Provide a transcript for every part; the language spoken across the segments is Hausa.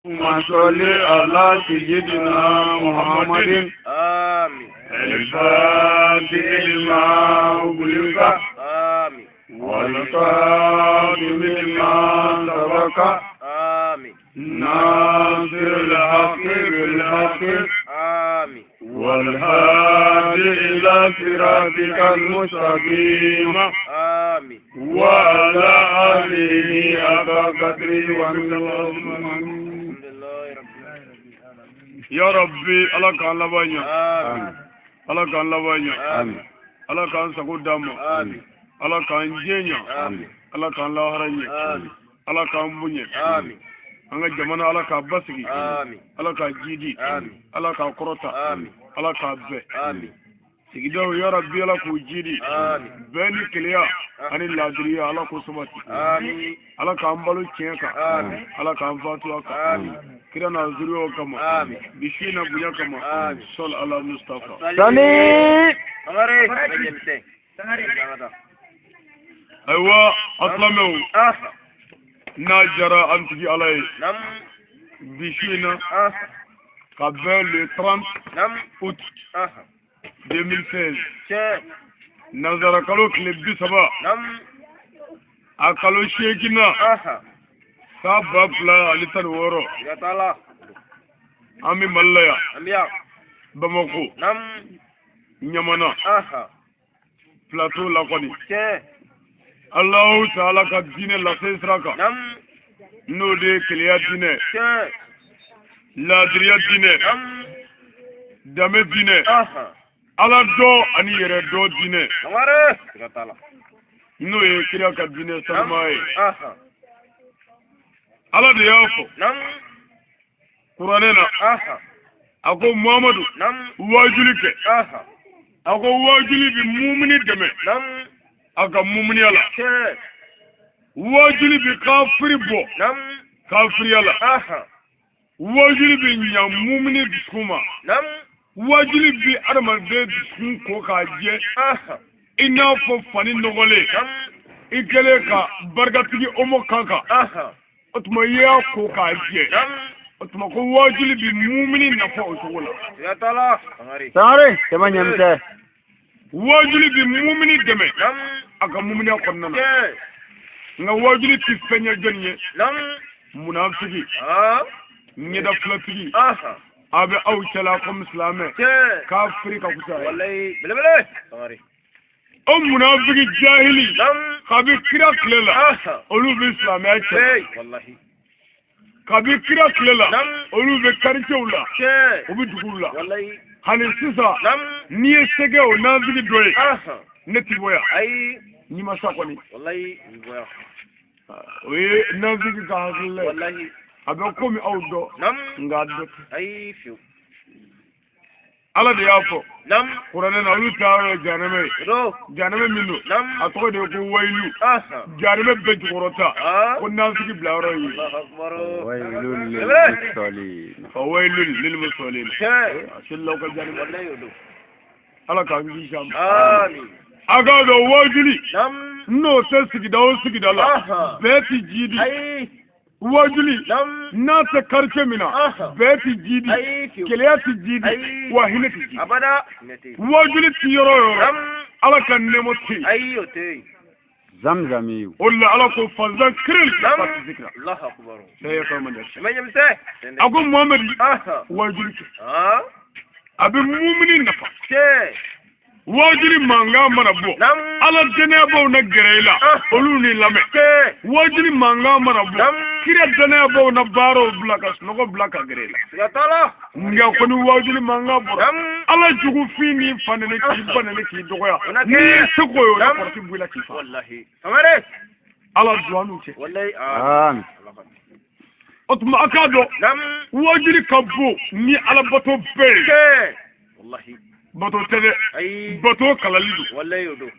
اللهم صل على سيدنا محمد آمين. الفاتح لما أغلق آمين. والخاتم لما سبق آمين. ناصر الحق بالحق آمين. والهادي إلى صراطك المستقيم آمين. وعلى آله حق قدره ومقداره يا ربي الله كان لبانيا آمين. الله كان لبانيا آمين. الله كان سقود دم آمين. الله كان جينيا آمين. الله كان لاهرانيا آمين. الله كان بنيا آمين. anga jamana ala ka basigi آمين. ala ka jidi آمين. ala ka korota آمين. ala ka be آمين. sigidaw ya rabbi ala ko jidi آمين. beni kiliya ani ladriya ala ko subati آمين. ala ka ambalu chenka آمين. ala ka amfatu aka آمين. kira na zuriyo kama آمين. bishina bunya kama آمين. sol ala mustafa Sani. Amare. Bajemte. aywa aslamu Ah. na jara antigi alay Nam. bishina Ah. ka ben le 30 Nam. août Ah. 2016 Che. nazara kalo kile bisaba Nam. a kalo shekina Ah. saba fila ani tan wɔɔrɔ Yatala. an bɛ mali la yan Ambiya. bamako Nam. ɲamana Ah. plateau la kɔni Che. alahu taala ka diinɛ lase sira kan Nam. n'o de ye keleya diinɛ Che. laadiriya diinɛ Nam. danbe diinɛ Ah. ala dɔ ani yɛrɛ dɔ diinɛ Amare. Yatala. n'o ye kira ka diinɛ sanuma ye Ah. ala de y'a fɔ Nam. kuranɛ na Ah. a ko muhamadu Nam. waajuli kɛ Ah. a ko waajuli bi mumini dɛmɛ Nam. a ka muminiya la Che. waajuli bi kafiri bɔ Nam. kafiriya la Ah. wajuli bi ɲa mumini dusukun ma Nam. wajuli bi adamaden dusukun ko k'a jɛ Ah. i n'a fɔ fani nɔgɔlen Nam. i kɛlen ka barikatigi omo kan kan Ah. o tuma i y'a ko k'a jɛ Nam. o tuma ko wajuli bi mumini nafa o cogo la Yatala. Amare. Sangare, tema nyamte. wajuli bi mumini dɛmɛ Nam. a ka muminiya kɔnɔna na Che. nka wajuli ti fɛn ye jɔnni ye Nam. munafigi Ah. ɲɛda filatigi Ah. a bɛ aw cɛla comme silamɛ Che. kafiri ka kusa ye Wallahi. Bele. Amare. o munafigi jahili Nam. kabi kira tile la Ah. olu bɛ silamɛya cɛ Che. Wallahi. kabi kira tile la Nam. olu bɛ karicɛw la Che. u bɛ duguw la Wallahi. hali sisan Nam. n'i ye sɛgɛ o nazigi dɔ ye Ah. ne ti bɔ yan Ai. n'i ma sa kɔni Wallahi. Ngoya. o ye nazigi ka hakilila ye Wallahi. a bɛ komi aw dɔ Nam. nka a dɔ tɛ Ai fiu. ala de y'a fɔ Nam. kuranɛ na olu taara ye janɛmɛ ye Do. janɛmɛ min don Nam. a tɔgɔ de ye ko wayilu Ah. janɛmɛ bɛɛ jukɔrɔta Ah. ko nazigi bila yɔrɔ ye Allahu Akbar. Wailul lil Bele. musallin. fa wayilu lil musallin Che. a selilaw ka janɛmɛ Wallahi do. ala k'an kisi a ma Amin. a k'a dɔn wajuli Nam. n'o tɛ sigida o sigida la Aha. bɛɛ ti jidi Ai. wajuli Nam. n'a tɛ quartier min na Aha. bɛɛ ti jidi Ai fiu. keleya ti jidi Ayi. wa hinɛ ti jidi Abada. Nete. wajuli ti yɔrɔ o yɔrɔ Nam. ala ka nɛɛma te yen Ai ote. Zamzamiyu. o de la ala ko fazan kiril Nam. fati zikira Allahu Akbar. sai ya kama da shi Menyemse. a ko muhammadu Ah. wajuli ke Ah. a bɛ mumini nafa Che. wajuli mankan mana bɔ Nam. ala dɛnɛyabaw na gɛrɛ i la olu ni lamɛn Che. wajuli mankan mana bɔ Nam. kira dɛnɛyabaw na baaraw bila ka sunɔgɔ bila ka gɛrɛ i la Yatala. nka ko ni wajuli mankan bɔra Nam. ala jugufin ni fanɛni k'i banɛni k'i dɔgɔya Ona n'i kɛ. ye seko ye o la Nam. kɔrɔsi bɔ i la k'i fa Wallahi. Amare. ala duwa n'u cɛ Wallahi. Amin. o tuma a k'a dɔn Nam. wajuli ka bon ni ala bato bɛɛ ye Che. Wallahi. bato tɛ dɛ Ai. bato kalali don Wallahi do.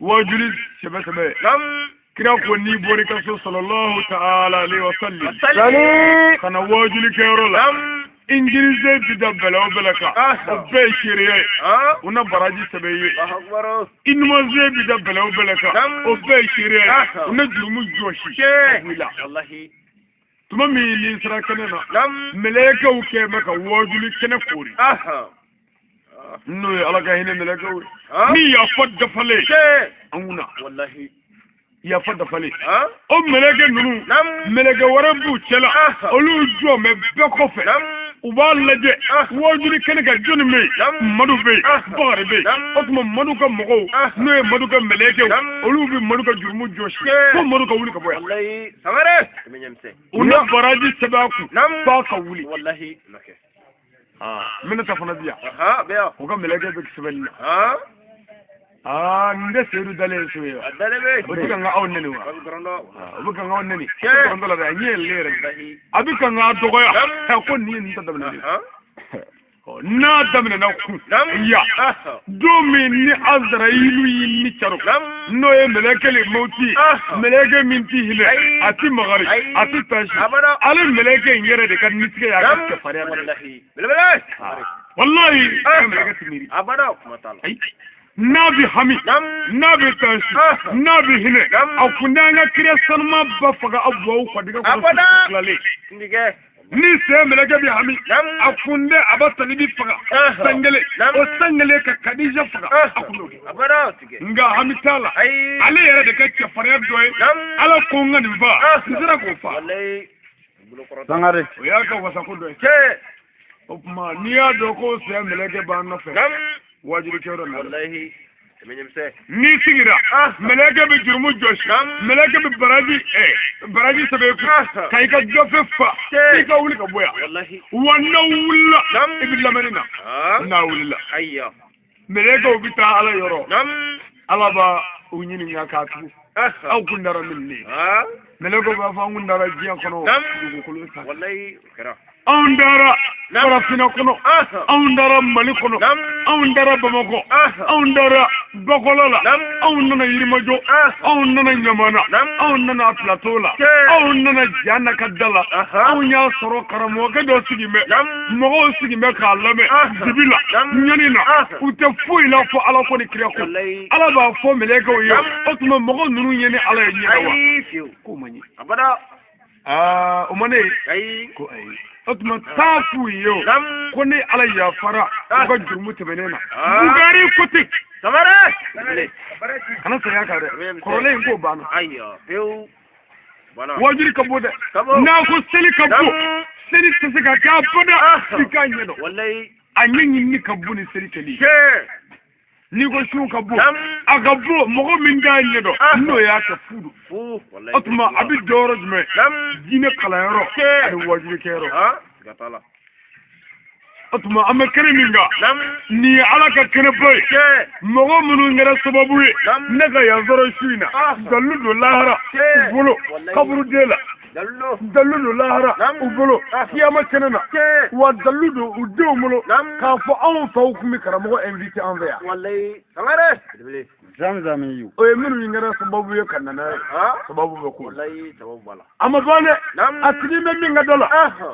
wajuli sɛbɛsɛbɛ Nam. kira ko n'i bɔr'i ka so sallallahu ta'ala alaihi wa sallam Sali. ka na wajuli kɛyɔrɔ la Nam. ingilize bi da bɛlɛ o bɛlɛ kan Ah. o bɛɛ ye seereya ye Ah. o na baraji sɛbɛ i ye Allahu Akbar. inumanze bi da bɛlɛ o bɛlɛ kan Nam. o bɛɛ ye seereya ye Ah. o na jurumu jɔsi Che. wila Wallahi. tuma min ni sira kɛnɛ na nam mɛlɛkɛw kɛ mɛ ka wajuli kɛnɛ kori n'o ye ala ka hinɛ mɛlɛkɛw ye ni yafa dafalen an kunna wallahi yafa dafalen o mɛlɛkɛ ninnu mɛlɛkɛ wɛrɛ b'u cɛla olu jɔ mɛ bɛɛ kɔfɛ u b'a lajɛ wajuli kɛnɛ ka jɔnni bɛ yen madu bɛ yen bakari bɛ yen o tuma madu ka mɔgɔw n'o ye madu ka mɛlɛkɛw olu bɛ madu ka jurumu jɔsi fo madu ka wuli ka bɔ yan u na baraji sɛbɛn a kun f'a ka wuli minata fana bi yan u ka mɛlɛkɛ bɛ sɛbɛnni na n tɛ seyidu dalen so ye wa o bɛ ka n ka aw nɛni wa o bɛ ka n ka aw nɛni kɔrɔtɔ la dɛ n ye yɛlɛ yɛrɛ a bɛ ka n ka dɔgɔya ko nin ye nin ta daminɛ de n'a daminɛna kun ya don min ni azarayilu y'i ni caro n'o ye mɛlɛkɛ le mawuti mɛlɛkɛ min t'i hinɛ a tɛ magari a tɛ tasi ale mɛlɛkɛ in yɛrɛ de ka nitigɛ y'a ka kɛfariya wallahi mɛlɛkɛ tɛ miiri n'a bɛ hami n'a bɛ tansi n'a bɛ hinɛ a kun t'an ka kira sanuma ba faga aw baw ka diga kɔnɔ tilalen ni se mɛlɛkɛ bɛ hami a kun tɛ a b'a tali bi faga san kelen o san kelen ka kadija faga a kun t'o kɛ nka hami t'a la ale yɛrɛ de ka cɛfarinya dɔ ye ala ko n ka nin fa n sera k'o fa sangare o y'a ka wasako dɔ ye o tuma n'i y'a dɔn ko se mɛlɛkɛ b'an nɔfɛ wajibi kɛyɔrɔ la n'i sigira mɛlɛkɛ bɛ jurumu jɔsi mɛlɛkɛ bɛ baraji sɛbɛn kun ka i ka gafe fa i ka wuli ka bɔ yan wa n'aw wulila i bɛ lamɛnni na n'a wulila mɛlɛkɛw bɛ taa ala yɔrɔ ala b'a u ɲininka k'a tugu aw kun dara min ne mɛlɛkɛw b'a fɔ an kun dara diɲɛ kɔnɔ dugukolo sanfɛ anw dara farafinna kɔnɔ anw dara mali kɔnɔ anw dara bamakɔ anw dara bakɔlɔ la anw nana yirimajɔ anw nana ɲamana anw nana plateau la anw nana jana ka da la anw y'a sɔrɔ karamɔgɔkɛ dɔ sigi bɛ mɔgɔw sigi bɛ k'a lamɛn dibi la ɲani na u tɛ foyi la fɔ ala ko ni kira ko ala b'a fɔ mɛlɛkɛw ye o tuma mɔgɔ ninnu ye ni ala ye ɲɛna wa k'o man ɲi o ma ne ye ko ayi o tuma taa f'u ye o ko ni ala yafara u ka jurumu tɛmɛnen na bugari ko ten kana saya kan dɛ kɔrɔlen in k'o banna wajiri ka bɔ dɛ n'a ko seli ka bɔ seli tɛ se ka kɛ abada f'i k'a ɲɛdɔn a ɲɛ ɲinini ka bon ni seli kɛli n'i ko sun ka bɔ a ka bɔ mɔgɔ min t'a ɲɛdɔn n'o y'a kɛ fu don o tuma a bɛ jɔyɔrɔ jumɛn diinɛ kalanyɔrɔ ani wajibi kɛyɔrɔ o tuma an bɛ kɛnɛ min kan nin ye ala ka kɛnɛba ye mɔgɔ minnu kɛra sababu ye ne ka yan sɔrɔ su in na dalu don lahara u bolo kaburuden la dalu don lahara u bolo kiyama kɛnɛ na wa dalu don u denw bolo k'a fɔ anw faw tun bɛ karamɔgɔ invité an fɛ yan zamzami yu o ye minnu kɛra sababu ye ka na n'a ye sababu bɛ k'o la a ma ban dɛ a tigi bɛ min ka dɔ la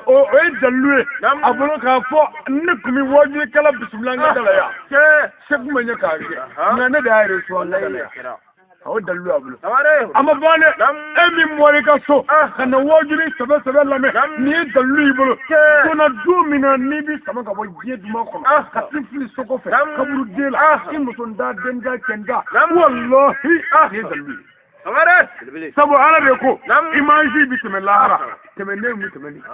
o ye dalu ye a bolo k'a fɔ ne tun bɛ wajibikɛla bisimila n ka da la yan se tun bɛ ɲɛ k'a kɛ nka ne de y'a yɛrɛ sɔn n ka da la yan a o dalu y'a bolo a ma ban dɛ e min bɔra i ka so ka na wajibi sɛbɛ sɛbɛ lamɛn nin ye dalu y'i bolo donna don min na n'i bɛ sama ka bɔ diɲɛ duman kɔnɔ ka t'i fili so kɔfɛ kaburu den la i muso n da den da cɛ n da walahi nin ye dalu ye sabu ala de ko imansi bi tɛmɛ lahara tɛmɛnen bɛ tɛmɛ nin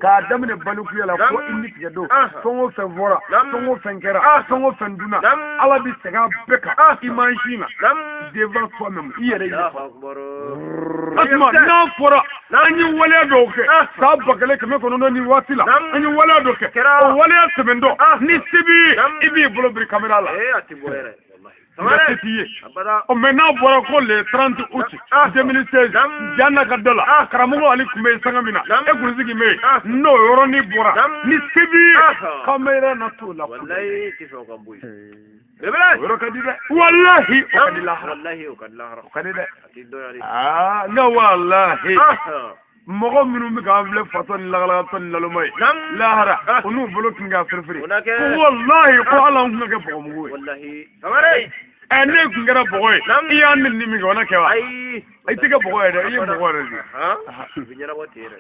k'a daminɛ balikuya la fo i ni tigɛ don fɛn o fɛn fɔra fɛn o fɛn kɛra fɛn o fɛn dunna ala bɛ segin a bɛɛ kan imansi na devant toi-même i yɛrɛ ye o tuma n'a fɔra an ye waleya dɔw kɛ san 1900 ni waati la an ye waleya dɔ kɛ o waleya tɛmɛntɔ ni se b'i ye i b'i bolo biri kamera la nka t'i ye mɛ n'a bɔra ko le 30 août 2016 janna ka dɔ la karamɔgɔ ale tun bɛ yen sanga min na e kun sigi bɛ yen n'o yɔrɔnin bɔra ni se b'i ye kamera na t'o la o yɔrɔ ka di dɛ walahi o ka di lahara o ka di dɛ nka walahi mɔgɔ minnu bɛ k'an filɛ fatɔ ni lagalagatɔ ni laloma ye lahara o n'u bolo tun k'a firifiri ko walahi ko ala tun ka kɛ bɔgɔmugu ye ne kun kɛra bɔgɔ ye i y'a ni min kɛ o na kɛ wa ayi i tɛ kɛ bɔgɔ ye dɛ i ye bɔgɔ yɛrɛ de bi ɲɛnabɔ ten yɛrɛ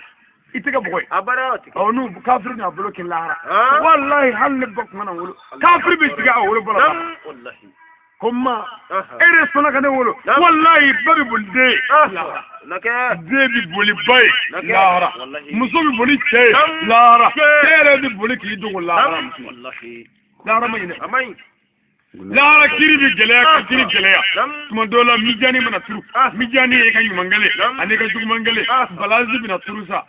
i tɛ kɛ bɔgɔ ye abara n'u kafiri n'a bolo kɛ lahara wallahi hali ne ba kuma na wolo kafiri bɛ sigi a wolo bɔra wallahi ko ma e de sɔnna ka ne wolo wallahi ba bɛ boli den den bɛ boli ba ye lahara muso bɛ boli cɛ ye lahara cɛ yɛrɛ bɛ boli k'i dogo lahara lahara ma ɲinɛ lahara kiri bɛ gɛlɛya ka kiri gɛlɛya tuma dɔw la mijani mana turu mijani ye ka ɲuman kelen ani ka juguman kelen balansi bɛna turu sa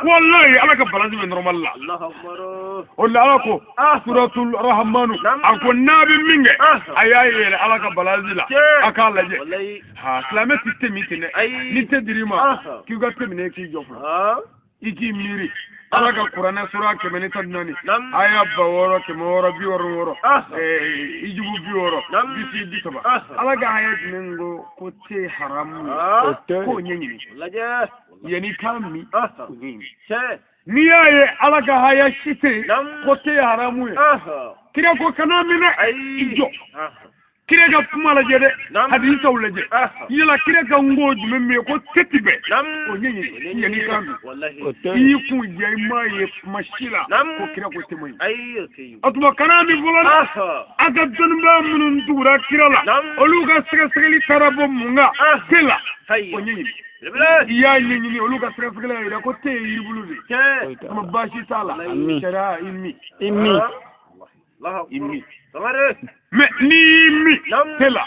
wallahi ala ka balansi bɛ normal la o la ala ko suratul rahmanu a ko n'a bɛ min kɛ a y'a yɛlɛ ala ka balansi la a k'a lajɛ silamɛ tɛ te min ten dɛ ni te dir'i ma k'i ka te minɛ k'i jɔ fɔlɔ i k'i miiri ala ka kuranɛ sura 114 aya 666 ijubu 60 30 ala ka aya jumɛn ko te haramu ko ɲɛɲini yani ka mi ko ɲɛɲini n'i y'a ye ala ka aya site ko te haramu ye kira ko kana minɛ i jɔ kira ka kuma lajɛ dɛ hadisaw lajɛ yala kira ka ngo jumɛn min ye ko teti bɛ o ɲɛɲini yani ka mi i y'i kun jɛ i m'a ye kuma si la ko kira ko te man ɲi o tuma kana min fɔlɔ dɛ a ka dɔnnibaa minnu tugura kira la olu ka sɛgɛsɛgɛli taara bɔ mun kan te la o ɲɛɲini i y'a ɲɛɲini olu ka sɛgɛsɛgɛli y'a jira ko te ye yiribulu de ye tuma baasi t'a la sariya i mi mais ni mi tela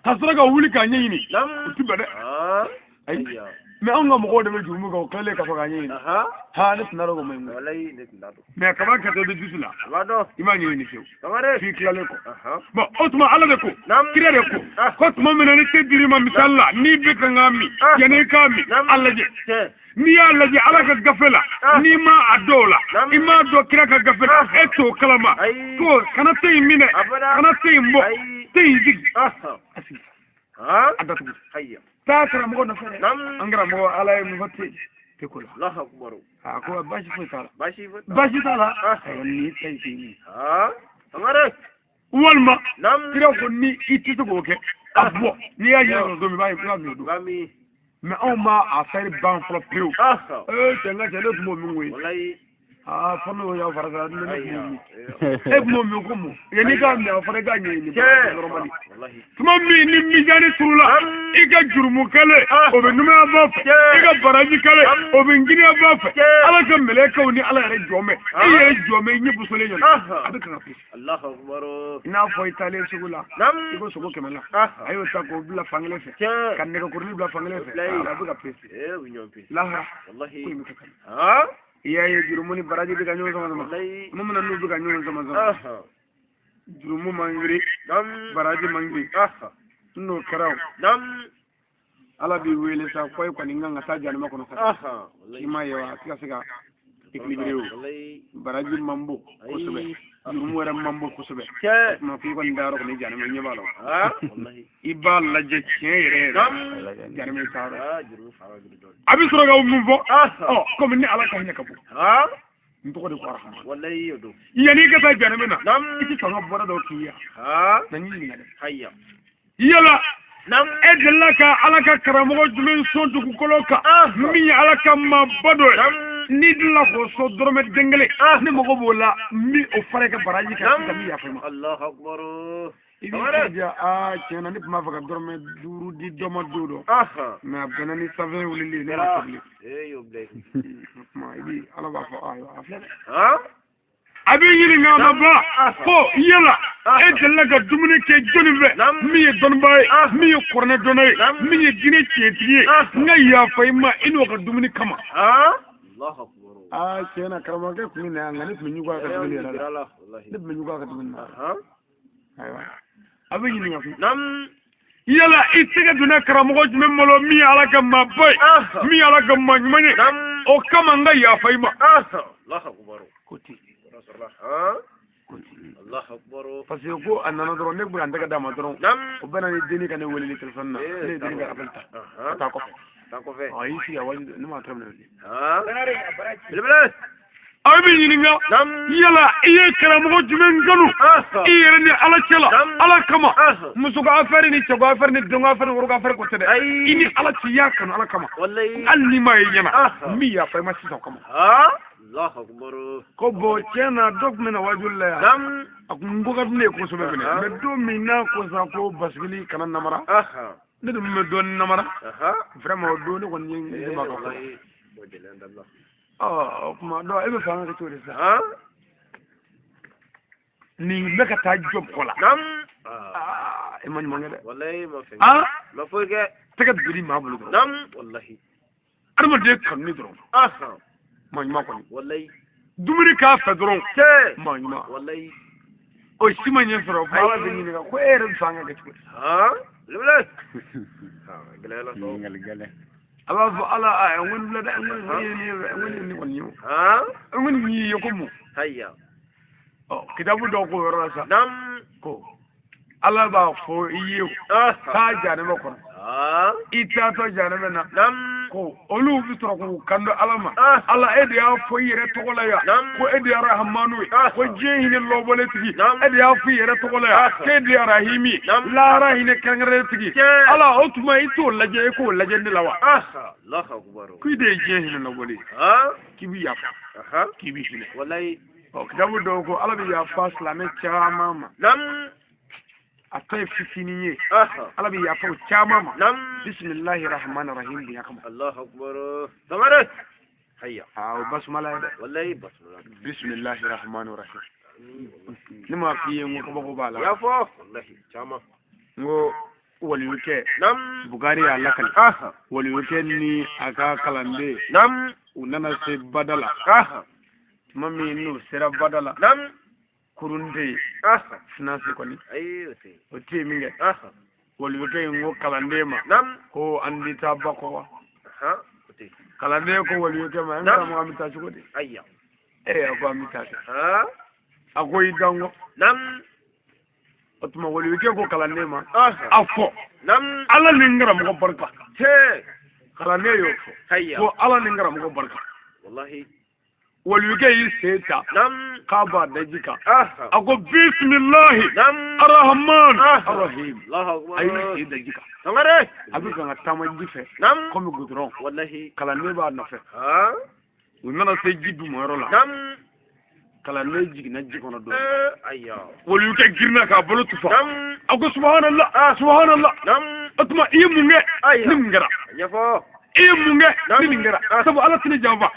ka sɔrɔ ka wuli k'a ɲɛɲini o ti bɛn dɛ ayi mais anw ka mɔgɔw de bɛ jurumu kan o kɛlen ka fɔ k'a ɲɛɲini ne tun t'a dɔn ko ma ɲi mais kaba kɛtɔ bɛ dusu la i m'a ɲɛɲini fiyewu f'i tilalen kɔ bon o tuma ala de ko kira de ko tuma min na ni se dir'i ma misali la n'i bɛ kan k'a min yanni i k'a min a lajɛ n'i y'a lajɛ ala ka gafe la n'i ma a dɔw la i m'a dɔn kira ka gafe la e t'o kalama ko kana te in minɛ kana te in bɔ te in sigi a sigi a datugu taa karamɔgɔ nɔfɛ dɛ an karamɔgɔ ala ye mun fɔ te ko la a ko baasi foyi t'a la baasi t'a la ni te in sigi walima kira ko ni i tɛ se k'o kɛ a bɔ n'i y'a yɛrɛ don min i b'a ye k'a min don mais anw ma affaire ban fɔlɔ pewu cɛ n ka cɛ ne tun b'o min koyi fɔ n'o y'aw fara sa ne e tun b'o min ko mun yanni k'a minɛ a fana i k'a ɲɛɲini tuma min ni mijani turu la i ka jurumu kɛlen o bɛ numaya ba fɛ i ka baraji kɛlen o bɛ ngiriya ba fɛ ala ka mɛlɛkɛw ni ala yɛrɛ jɔnmɛ i yɛrɛ jɔnmɛ i ɲɛ busolen ɲɛna a bɛ kan ka fi i n'a fɔ i taalen sugu la i ko sogo 100 la a y'o ta k'o bila fan kelen fɛ ka nɛgɛkurunin bila fan kelen fɛ a bɛ ka pese lahara ko in bɛ kɛ kan i y'a ye jurumu ni baraji bɛ ka ɲɔgɔn sama sama mun mina n'u bɛ ka ɲɔgɔn sama sama jurumu man wuli baraji man wuli n'o kɛra ala b'i wele sa fɔ e kɔni kan ka taa janima kɔnɔ sa i m'a ye wa a tɛ ka se ka équilibré o baraji man bon kosɛbɛ jurumu wɛrɛ man bon kosɛbɛ tuma f'i kɔni da yɔrɔ kɔni janima ɲɛ b'a la i b'a lajɛ tiɲɛ yɛrɛ yɛrɛ janima i t'a yɔrɔ a bɛ sɔrɔ ka mun fɔ komi ni ala ka hinɛ ka bon n tɔgɔ de ko arahama yanni i ka taa janima na i tɛ sɔn ka bɔra dɔw k'i ya na n'i ɲininka dɛ yala e delila ka ala ka karamɔgɔ jumɛn sɔn dugukolo kan min ye ala ka maaba dɔ ye n'i delila k'o sɔn dɔrɔmɛ den kelen ne mago b'o la n bɛ o fara i ka baraji kan sisan min yafa i ma i b'i jija tiɲɛ na ne tun b'a fɛ ka dɔrɔmɛ 5 di dɔ ma don dɔ mais a bɛnna ni sanfɛ wulili ne ma tobili i bi ala b'a fɔ a filɛ dɛ a bɛ ɲininka ma ba ko yala e delila ka dumuni kɛ jɔnni fɛ min ye dɔnnibaa ye min ye kɔrɔnɛ dɔnna ye min ye diinɛ tiɲɛtigi ye n ka yafa i ma i n'o ka dumuni kama tiɲɛ na karamɔgɔkɛ tun bɛ na yan nka ne tun bɛ ɲugu a ka dumuni yɛrɛ la ne tun bɛ ɲugu a ka dumuni na ayiwa a bɛ ɲininka fi yala i tɛgɛ donna karamɔgɔ jumɛn malo min ye ala ka maaba ye min ye ala ka maa ɲuman ye o kama n ka yafa i ma ko ten parce que ko a nana dɔrɔn ne bɛ an tɛgɛ d'a ma dɔrɔn o bɛ na ni denni ka ne wele ni téléphone na ne ye denni ka appel ta ka taa kɔfɛ y'i sigi a waati ne m'a tɛmɛ abi yininga yala iye karamo jumen ganu iye ni ala cela ala kama musu ga afari ni to ga afari ni donga afari woro ga afari ko tede ini ala ci yakano ala kama wallahi alni may nyana mi ya fay ma ci kama Allah akbar ko bo cena dog mena wajulla nam ak mbugat ne ko so be ne me do mi na ko sa ko basgili kana namara ne do me don namara vraiment do ne won ngi ma ko bo jelanda Allah kuma do ebe fa nga tore sa ni beka ta job kola nam e man mo ngade wallahi ma fe ma foge tegat biri ma bulu nam wallahi arma de kan ni dron man ma ko ni wallahi dumuri ka fa dron te man ma wallahi o si man yen soro bala de ni ko ere fa nga gati lele gele so gele aba fo ala won la da won ni ko ni won ni yokumu hayya kitabu do ko rasa nam ko ala ba fo iye ta jane ma ko ita to jane na nam ko olu bi to ko kando alama ala edi ya fo yere to ko la ya ko edi ya rahmanu ko jehine lobole tigi edi ya fo yere to ko la ya ke edi ya rahimi la rahine kangare tigi ala otuma ito laje ko laje ni lawa Allah akbar ku de jehine lobole kibi ya kibi hine wallahi kitabu do ko ala bi ya fasla me chama ma nam atay fifiniye ala bi ya fa chama ma bismillahir rahmanir rahim bi yakam Allah akbar tamare hayya basmala wallahi basmala bismillahir rahmanir rahim nima fiye ngo ko bala ya fo wallahi chama ngo wali wuke nam bugari ya lakal wali wuke ni aka kalande nam unana se badala mami no sera badala nam kurunde finance ko ni ayote o ti minge wali wuke ngo kalande ma nam ko andi tabako wa ote kalande ko wali wuke ma ngam mo amita ko de ayya ko amita agoy dango nam otuma wali wuke ko kalande ma afo nam ala lingara mo barka te kalande yo hayya ko ala lingara mo barka wallahi wali wuke yi seta nam kaba dajika ako bismillah arrahman arrahim Allah akbar ayi dajika tamare abika nga tamaji fe nam comme goudron wallahi kalande ba na fe unana se jidu mo rola nam kalande jigina jikono do ayya wali wuke girna ka bolo tufa nam ako subhanallah nam atuma imunge ningara yafo munge ningara sabu ala tini jamba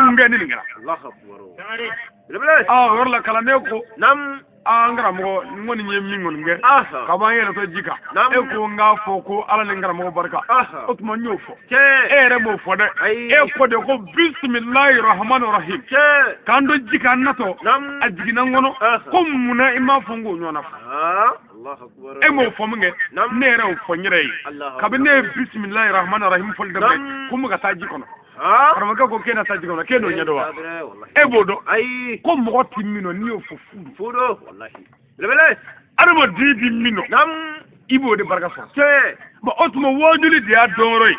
munge ningara Allah akbar yorla kalande ko nam ngara mo ngoni nyemi ngonge kama yele to jika ko nga fo ko ala ni ngara mo barka otuma nyofo ere mo fo de ko de ko bismillahir rahmanir rahim kando jika nato ajigina ngono ko muna ima fongo nyona Allah akbar mo fo mnge nere o fo nyire kabine bismillahir rahmanir rahim fol de ko mu ga taji kono karama ko kena taji kono keno nyadowa bodo ko mo timmino ni o fo fudo wallahi lebele arama didi mino nam ibo de barka so te ba otuma wojuli dia doroy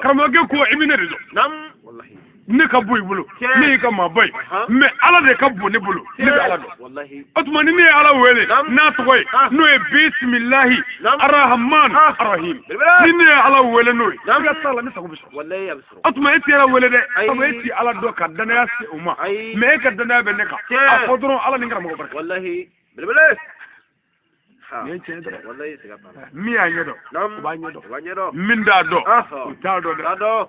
karama ko imine rezo nam wallahi ne ka boy bulu ne ka ma boy me ala de ka bo ne bulu ne ala do wallahi otuma ni ne ala wele na to koy no e bismillah arrahman arrahim ni ne ala wele no ga sala ni sago biso wallahi absuru otuma eti ala wele de sago eti ala do ka dana ya se umma me ka dana be ne ka afodro ala ni ngara mo barka wallahi belebele ne cedre wallahi sigata mi anyedo nam ba nyedo min da do ta do do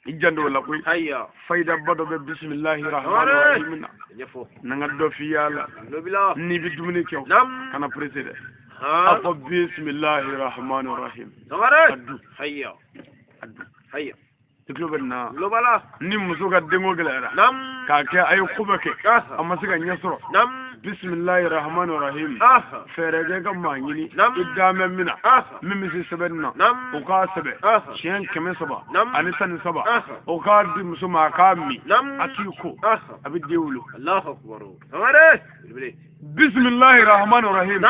ijando wala koy hayya fayda bado be bismillahir rahmanir rahim yefo nanga do fi yalla no bila ni bi dumini kew nam kana président afa bismillahir rahmanir rahim tamare hayya tiklo benna lo bala ni musuga dengo gelera nam ka ke ay khubake amma siga nyasro nam bismillahir rahmanir rahim ferege ga mangini idame mina mimi si sebenna o ka sebe shen keme saba ani tan saba o ka di musuma kami atiko abidewulu Allahu akbar tamare bismillahir rahmanir rahim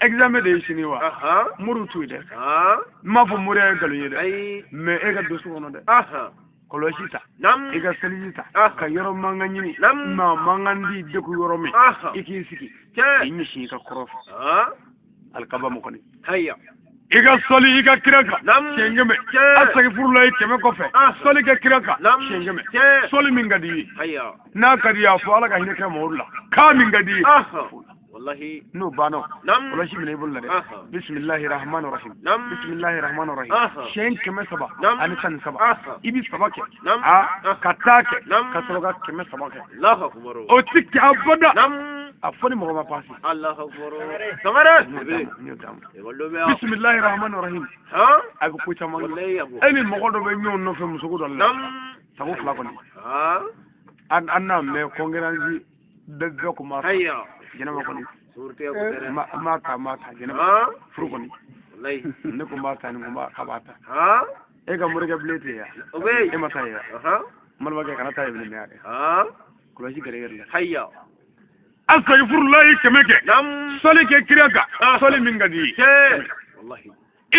examen de shiniwa murutu de ma fo mure galu yede me e ga do so no de kolosita nam iga selita Ah. ka yoro mangani Nam. na mangandi de ku yoro mi Ah. iki siki ke inyi shi ka korof ah alkaba mo koni hayya iga soli iga kiraka Nam. shengeme Ke. astaghfirullah keme kofe Ah. soli ga kiraka Nam. shengeme Ke. soli min gadi hayya na kadiya fo ala ga hine ka mawla ka min gadi ah wallahi no bano Nam. wala shi min bulla de Ah. bismillahir rahmanir rahim Nam. bismillahir rahmanir rahim Ah. shen keme saba Nam. ani san saba Ah. ibi saba ke Nam. a Ah. katake Nam. kasroga keme saba ke Allahu akbar o tikki abada nam afoni mo ma pasi Allahu akbar samara Nyo dam. e wallo be bismillahir rahmanir rahim ha abi ko chama wallahi abu eni mo godo be nyon no fe musugo do la nam sago fla ko ni ha anna me ko ngeranji be ko ma hayya jena ma ko ni surti abu tere ma ta jena ha furu ko ni wallahi ne ko ma ta ni ko ma kabata ha e ga murga blete ya obe e mata ya ha mal ma ga kana ta ibn me ya ha ko shi gare gare hayya astaghfirullah kemeke nam soli ke kiraka Ah. soli min gadi ke wallahi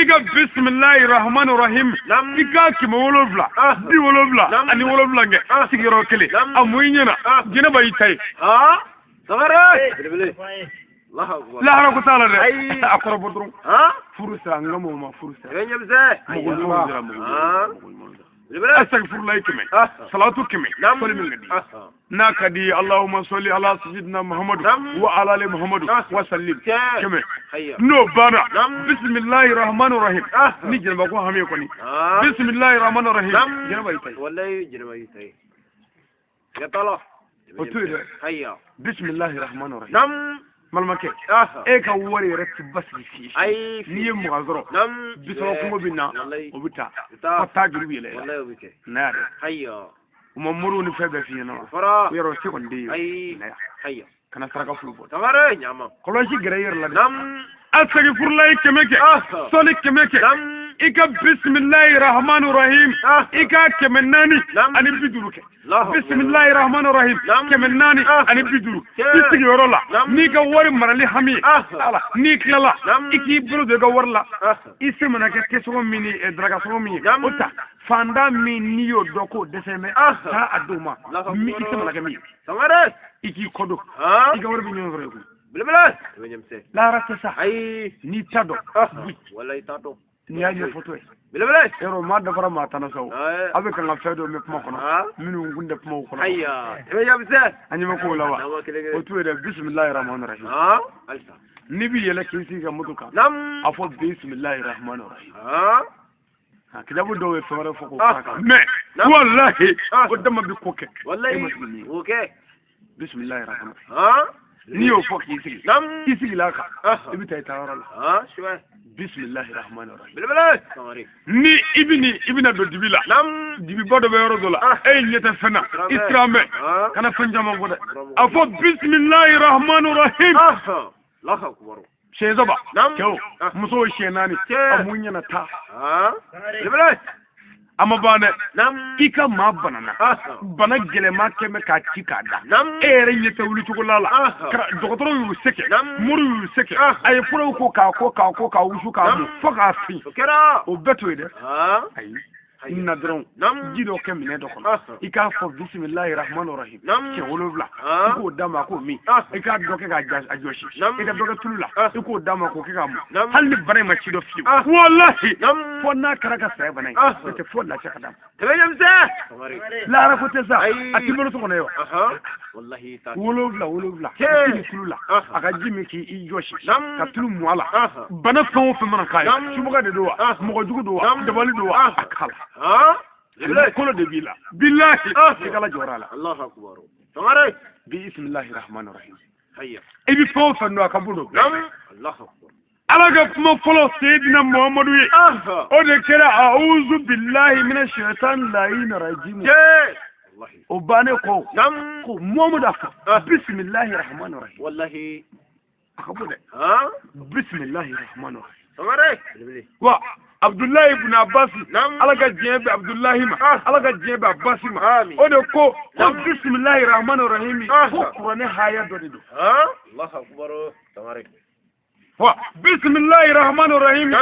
iga bismillahir rahmanir rahim Nam. iga ki mo wolofla Ah. di wolofla Nam. ani wolofla nge Ah. sigiro kele Nam. amuy nyina Ah. gina bayi tay ha samara bile Allahu akbar la hara ko tala de Ay. akoro bodrum ha furusa ngamo ma furusa renyam se mogol mo ha dira mogol bile astaghfirullah keme Ah. salatu keme nam soli min gadi ah na kadi allahumma salli ala sayyidina muhammad Nam. wa ala ali muhammad Ah. wa sallim ke keme hayya no bana Nam. bismillahir rahmanir rahim Ah. ni jamba ko hame ko ni ha bismillahir rahmanir rahim nam jana bayi tay wallahi jirma yi sai ya tala O tuide. hayya bismillahir rahmanir rahim nam malmake ah e ka wari rek basri fi ai ni yem gazro nam biso ko mo binna wallahi o bita ta fatta girbi le wallahi bike nare hayya mo muru ni febe fi na fara yero ci kon de ai na hayya kana saraka fu bo tamare nyama kolo ci gere yer la de nam astaghfirullah kemeke Ah. soli kemeke nam ika bismillahir rahmanir rahim Ah. ika kemenani Nam. ani biduruke Allahu akbar. bismillahir rahmanir rahim Nam. kemenani Ah. ani biduru Ke. isigi yoro la Nam. ni ka wari marali hami Ah. ala ni klala Nam. iki bulu de ga warla ah isi mana ke keso mini draga so mini Nam. ota fanda min niyo doko deseme Ah. ta aduma Allahu mi akbar. isi mana ke mi tamare iki kodo ha iga wari bi nyon gore ko bile bile renyam se la rata sa ai ni tado ah wallahi tato ni ya ne foto bile bile ero ma da fara mata na saw Ah. abe kan ga fedo me kuma kono Ah. minu ngunde kuma kono hayya renyam se anyi ma ko lawa nama kile o tuwe da bismillahir rahmanir rahim ha alsa ni bi yele kinsi ga mutuka nam afo bismillahir rahmanir rahim ha ha kidabu do we fara foko Ah. kaka me Nam. wallahi Ah. o dama bi koke wallahi okay bismillahir rahmanir rahim ha ni o fok yisi nam yisi la ka Ah. ibi tay tawara la ha shwe bismillahir rahmanir rahim bile bile tamare ni ibina do dibila nam dibi bodo be yoro dola Ah. e nyeta fena istrame Ah. kana fenjama gode afo bismillahir rahmanir rahim ah Allahu akbar shezaba Nam. kyau Ah. muso shenani Ke. amunya na ta ha bile bile amma bane nam ika ma banana ah bana gelema keme ka ci ka da nam ere nyeta wuli cogo lala Ah. dokotoro yu seke Nam. muru yu seke Ah. ay furo ko ka wusu ka Nam. mu foka fi kera o beto ide ha ay inna dron Nam. jido kemi ne dokon Ah. ika fo bismillahir rahmanir rahim Nam. ke wolobla Ah. ko dama ko mi Ah. ika doke ga ajoshi Nam. ika doke tulula Ah. iko dama ko kika mu Nam. hal ni bare ma ci do fi Ah. wallahi Nam. fo na karaka sai banai Ah. te fo la chaka dam renyam se tamare lara ko te sa Ay. atibolo to kono yo aha wallahi ta wolobla Ke. ni tulula Ah. aka jimi ki i joshi Nam. ka tulu mu ala Ah. bana fɛn o fɛn mana k'a ye Nam. subaga de don wa Ah. mɔgɔ jugu don wa Nam. dabali don wa Ah. a kala ha bile kolo de b'i la bilahi Ah. i kala jɔra la Allahu akbar tamare bismillahir rahmanir rahim hayya i bi fɛn o fɛn don a ka bon don nam Allahu akbar ala ka kuma fɔlɔ seyidina muhammadu ye ah o de kɛra a'udhu billahi minash shaitanir rajim ke wallahi o bannen kɔ nam ko muhammadu a fɔ Ah. bismillahir rahmanir rahim wallahi a ka bon dɛ ha bismillahir rahmanir rahim tamare bile wa abdullahi ibn abbas Nam. ala ka diɲɛ bɛ abdullahi ma Ah. ala ka diɲɛ bɛ abbas ma Amin. o de ko Nam. bismillahir rahmanir rahim Ah. ko kuranɛ haya dɔ de don ha Allahu akbar tamare wa bismillahir rahmanir rahim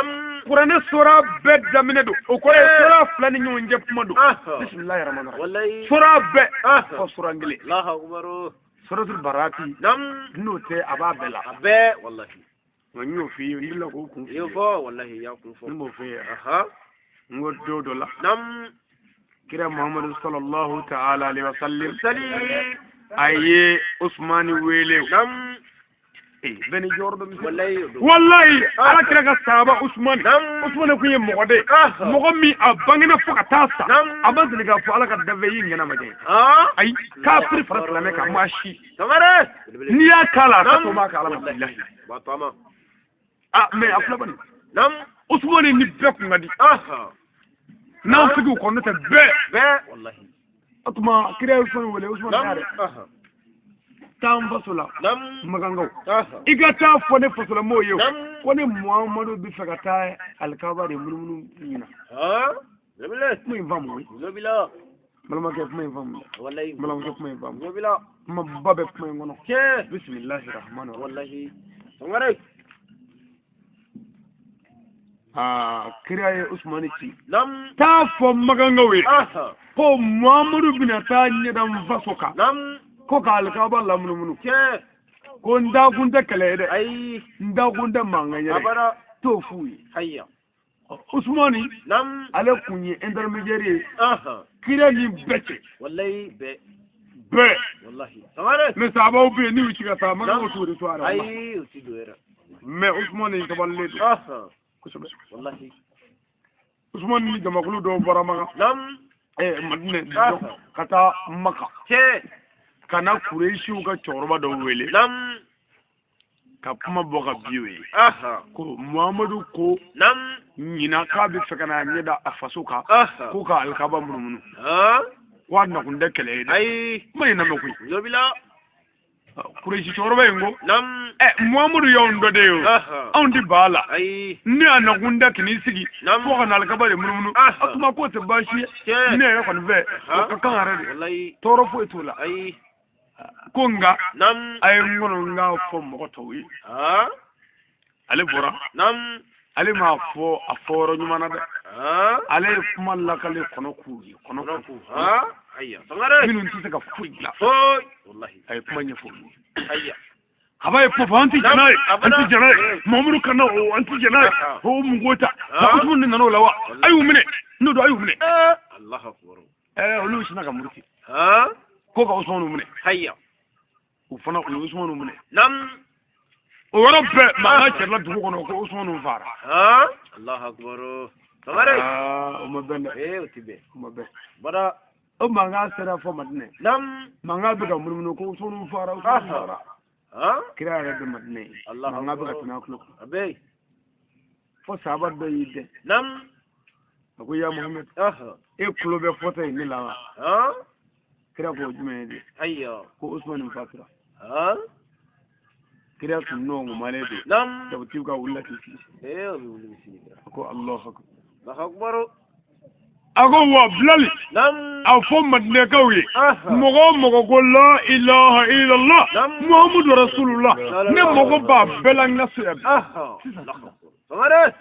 Qur'an sura bed damine do o ko sura flani ñoo ñep ma do bismillahir rahmanir rahim wallahi sura be ko sura ngili Allahu akbar suratul barati no te aba bela abe wallahi ñoo fi ndila ko ku yo fo wallahi ya ku fo mo fi aha ngo do la kira muhammad sallallahu ta'ala alaihi wasallam salim aye usmani wele beni jordo mi wallahi ala kira ga sahaba usman ko yem mo de mo mi abangina fuka tasa abandini ga fu ala ka dave yi ngena ma de ay kafir farat la meka mashi tamare ni ya kala ka to ma kala billahi ba tama me afla bani usman ni bek ngadi na figu ko nata be wallahi atuma kira usman wala usman dare tam fasula magangaw igata fone fasula moyo kone muhammadu bi fagata alkaba de mununu yina zabila mo invamu zabila malama ke mo invamu wallahi malama ke mo invamu zabila ma babe mo ngono ke bismillahir rahmanir rahim wallahi ngare kiraye usmani ci ta fo magangawe ko muhammadu bin ta nyadan fasoka ko ka alkaba la mununu ke ko nda kunta kale de ai nda kunta manganya abara to fuyi hayya usmani ale kunye intermediary kira ni beche wallahi be wallahi tamare me sabo be ni uchi ka ta maga to de to ara ai uchi do era me usmani to balle kusuba wallahi usmani ni jama kulu do barama madine kata maka ke kana kureishi uka choroba do wele ka kuma boga biwe ko muhammadu ko nyina ka bi fekana nyeda afasuka ko ka alkaba mununu wa na kunde kele ai mai na makui yobila kureishi choroba ngo muhammadu yondo de yo on di bala ni ana kunde kini sigi ko kana alkaba de mununu atuma ko te bashi ne ya kon ve ko kan arade wallahi toro fo etula ai kunga ay ngono nga fo mo to yi ale bora ale ma fo aforo nyuma de ale kuma la kale kono ku ayya sangare minun tise ka fuigla wallahi ay kuma nyefo ayya haba ko anti janai mamuru kana o anti janai ho mungota ko tun nano lawa ayu mine no do ayu mine allah akbar olu shina ka murti ko ka usmanu mune hayya ufana usmanu mune o rabbe ma ka la dugu kono ko usmanu fara allah akbar tamare o mabenda utibe o mabbe bara o manga sera fo madne manga be ka munu ko usmanu fara kira ya de madne manga be ka tana ko abe fo sabat do yide ko ya muhammad kulo be fota ni lawa kira ko jumede ayyo ko usman fatira kira sun no mo malede da tiuka ullati ko allah akbar ago wa blali afo madne kawi mogo ko la ilaha illa allah muhammadu rasulullah ne mogo ba belang na suyab tamare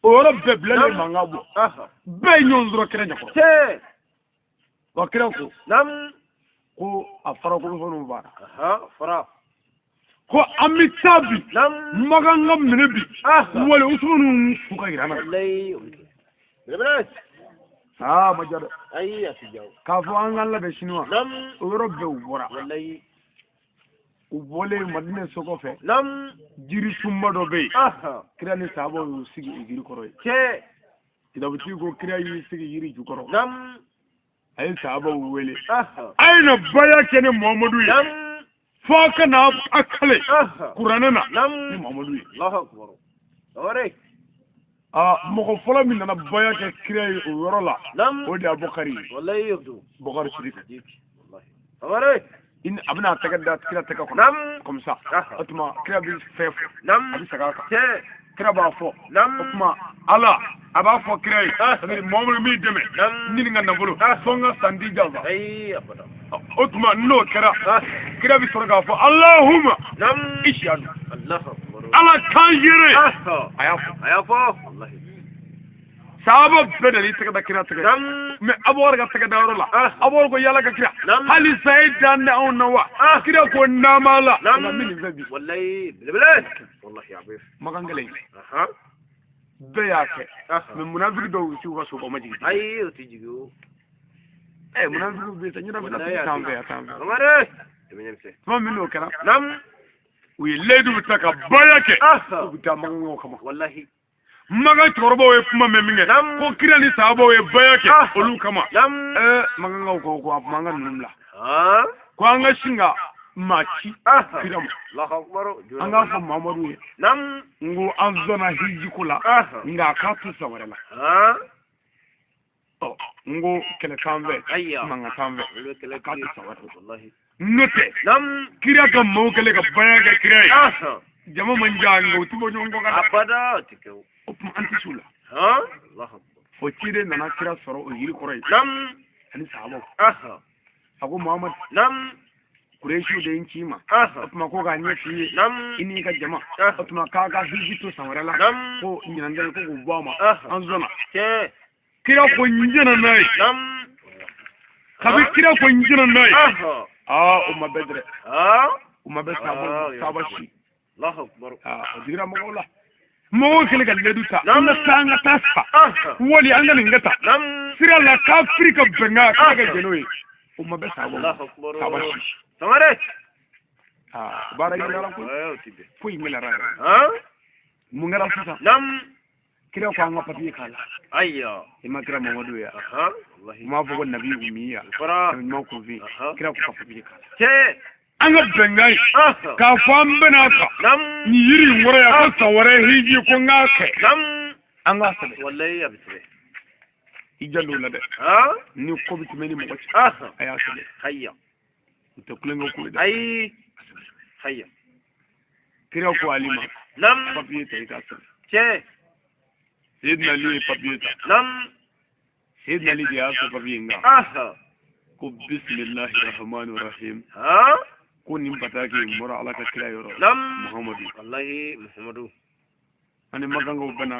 ora be blali mangabo be nyon zro kira nyako wakira ko ko afara ko sonu bara fara ko amitabi maganga minebi wala usunu fuka irana wallahi majada ai asijaw ka fo an Allah be shinwa Europe ubora wallahi ubole madine soko fe jiri sumba do be kira ni sabo sigi igiri koro ke idabuti ko kira yi sigi yiri jukoro ay sahaba wele ay na baya kene muhammadu ya fa kana akale qur'ana na ni muhammadu ya allah akbar ore mo fola min na baya ke kire yorola o di abukari wallahi yabdu bukhari shirif wallahi ore in abna takadda kira takako comme ça atma kira bi fef abi sagaka kira ba fo atma ala aba fo kira yi muhammadu mi deme ni nga nabulu songa sandi jalba ay abada atma no kira bi sorga fo allahumma ishadu allah akbar ala kan yere ayafo wallahi sahaba bɛɛ ni tɛgɛ da kira tɛgɛ mais Abubakar ka tɛgɛ da yɔrɔ la Abubakar ko yala ka kira hali sayi dan de anw na wa kira ko nama la nka min fɛ bi wallahi belebele wallahi abif makan gɛlɛn bɛɛ y'a kɛ mais munafiki dɔw y'u ka so o ma jigin ayi o tɛ jigin o munafiki bɛ yen ɲɛna bɛ na tan fɛ tan fɛ tuma min n'o kɛra u ye layidu ta ka baya kɛ u bɛ taa makan kama wallahi makan cɛkɔrɔbaw ye kuma mɛn min kɛ ko kira ni sahabaw ye baya kɛ olu kama makankaw ko a kuma an ka ninnu bila ko an ka sin ka maa ci kira ma an k'a fɔ Mamadu ye n ko an sɔnna hijiko la nka a k'a to san wɛrɛ la n ko kɛlɛ t'an fɛ mankan t'an fɛ a k'a to san wɛrɛ la n'o tɛ kira ka maaw kɛlen ka baya kɛ kira ye jama man diya nka u tɛ bɔ ɲɔgɔn kɔ ka abada o tuma an tɛ s'u la o ciden nana kira sɔrɔ o yiri kɔrɔ ye ani sahabaw a ko Muhamadu Kuresiw de ye n ci ma o tuma ko k'a ɲɛ f'i ye i n'i ka jama o tuma k'a ka hiji to san wɛrɛ la ko ɲinan ko k'u bɔ a ma an sɔnna kira ko n jɛna n'a ye kabi kira ko n jɛna n'a ye o ma bɛɛ dɛ o ma bɛɛ sahaba si o digira mɔgɔw la mɔgɔw kɛlen ka ledu ta an ka taa an ka taa sa wali an ka nin kɛ ta sira la kafiri ka bɛnkan k'a kɛ jɛn'o ye o ma bɛɛ sahaba si baara ɲinara foyi ŋɛlara yɛrɛ mun kɛra sisan kira ko an ka papiye k'a la i ma kira Mamadu ye n m'a fɔ ko nabi umi ya ɲuman kun fi kira ko ka papiye k'a la an ka bɛnkan ye k'a fɔ an bɛna ta nin yiri in kɔrɔ yan ko san wɛrɛ hiji ko n k'a kɛ an k'a sɛbɛn i jal'o la dɛ ni ko bɛ tɛmɛ ni mɔgɔ cɛ a y'a sɛbɛn u tɛ kulonkɛ ko ye dɛ kira ko Ali ma papiye ta i k'a sɛbɛn Seydina Ali ye papiye ta Seydina Ali de y'a sɔrɔ papiye in kan ko bisimilahi rahmani rahim ko nin bataki in bɔra Ala ka kira yɔrɔ Muhamadu ani magankaw bɛna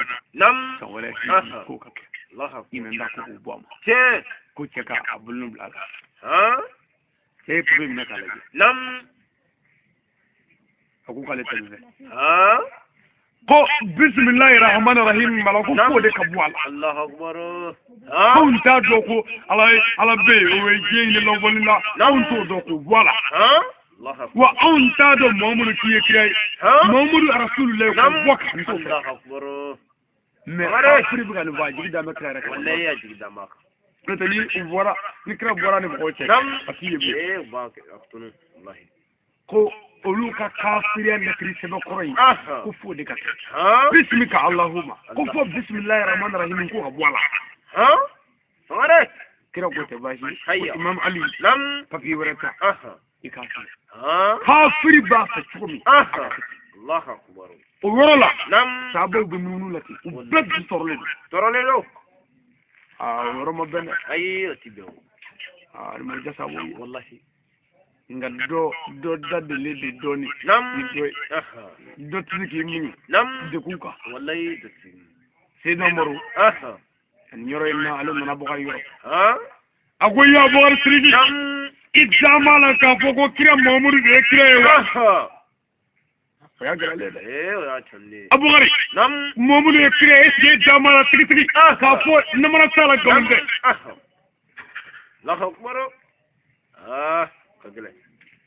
san wɛrɛ hiji ko ka kɛ ɲinɛn da ko k'u bɔ a ma ko cɛ k'a bolo bila a la cɛ ye papiye minɛ k'a lajɛ a ko k'ale tɛ nin fɛ ko bisimilahi rahmani rahim bala ko k'o de ka bɔ a la anw t'a dɔn ko ala bɛ yen o ye diɲɛ ɲini lɔbɔli la anw t'o dɔn k'o bɔ a la wa anw t'a dɔn Muhamadu k'i ye kira ye Muhamadu rasulullah k'o bɔ k'an t'o fɛ mais kafiri bɛ ka nin fɔ a jigi dalen bɛ kira yɛrɛ kan n'o tɛ ni kira bɔra ni mɔgɔw cɛ a t'i ye bilen ko olu ka kafiriya lakiri sɛbɛn kɔrɔ in ko fo de ka kɛ bisimika Allahumma ko fo bisimilahi rahmani rahim ko ka bɔ a la kira ko tɛ baasi ko Imam Ali papiye wɛrɛ ta i k'a kɛ kafiri b'a fɛ cogo min o yɔrɔ la sahabaw bɛ munumunu la ten u bɛɛ dusu tɔɔrɔlen don o yɔrɔ ma bɛn dɛ ni ma diya sahabaw ye wallahi nga dɔ dadele de dɔɔni ni dɔ ye dɔ tɛ se k'i muɲu dekun kan Seydina Umaru ani yɔrɔ in na ale nana bɔ ka yɔrɔ a ko ya Abubakar Sidiki i taama la k'a fɔ ko kira Muhamadu de ye kira ye wa o y'a gɛlɛyalen dɛ Abubakar Muhamadu ye kira ye est-ce que i taama la tigitigi k'a fɔ namara t'a la nkalon tɛ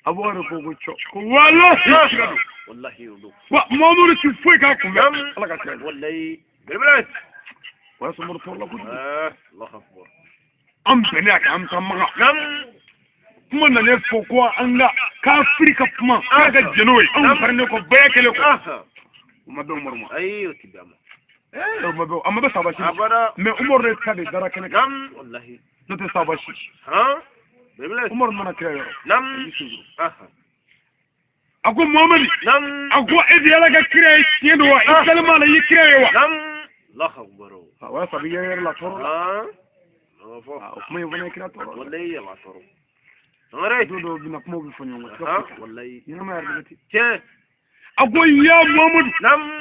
Abubakar ko co ko wallahi wa Muhamadu ti foyi k'a kunbɛn Ala ka kira wa sumaworo tɔɔrɔ la kojugu an bɛnnen a kan an ka magan kuma nalen fɔ ko an ka kafiri ka kuma k'a ka jɛn'o ye anw farinen kɔ bɛɛ kɛlen kɔ o ma bɛn Umaru ma a ma bɛ sahaba si mais Umaru de ta de dara kɛnɛ kan n'o tɛ sahaba si Umaru nana kira yɔrɔ a ko Muhamadu a ko e de Ala ka kira ye tiɲɛ don wa i kalima la i ye kira ye wa o y'a sɔrɔ i yɛrɛ la tɔɔrɔ la o kuma in fana ye kira tɔɔrɔ don dɔw bɛna kumaw bɛ fɔ ɲɔgɔn kan ɲɛnama yɛrɛ de bɛ ten ago ya Muhammad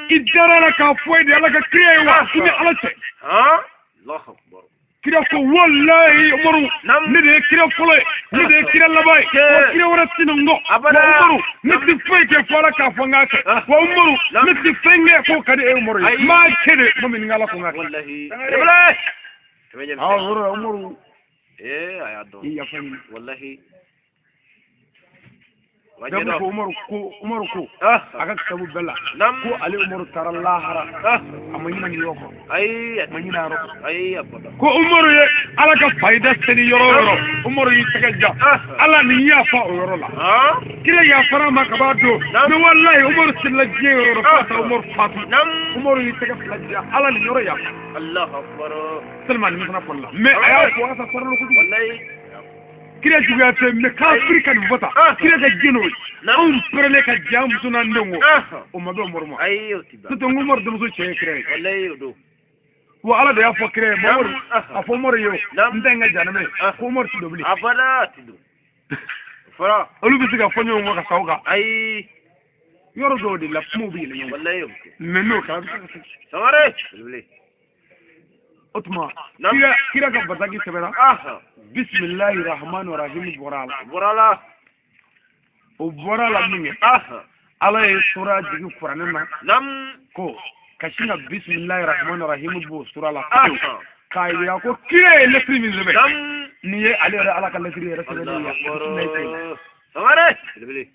idara la ka foi de ala ka kriye wa ni ala ce Allahu akbar kira ko wallahi umaru ni de kira folo ni de kira labai ko kira wara tinongo umaru ni di foi ke fara ka fanga ke wa umaru ni di fenge ko kadi e umaru ma kede mo min ngala ko ngata wallahi umaru ayado ya fani wallahi dan ko umaru ko aka sabu bella ko ali umaru tarallahara amanyina ni yoko manyina ro ko umaru ye ala ka faida seni yoro umaru yi tagaja ala ni ya fa yoro la kire ya fara ma ka bado ni wallahi umaru sillaje yoro fa umaru fatu umaru yi tagaja ala ni yoro ya Allahu akbar Salman ni sana folla me aya ko asa sarlo ko wallahi kira juga te me ka afrika ni vota kira ga geno on prele ka jam suna ndongo o mabe mormo ayo tiba to ngumor dum so che kire wallahi do wa ala da ya fo kire mor afo mor yo ndenga janame ko mor ti dobli abada tidu fara olu bi siga fonyo mo ka sawga ay yoro do di la mo bi le wallahi menno ka samare bilbili otma kira ka batagi sebera bismillahir rahmanir rahim borala o borala minge ala e sura jigi qur'anna nam ko kashina bismillahir rahmanir rahim bo sura la kai ya ko kire le primi zebe nam niye ale ala ka le kire rasulullah samare bilbili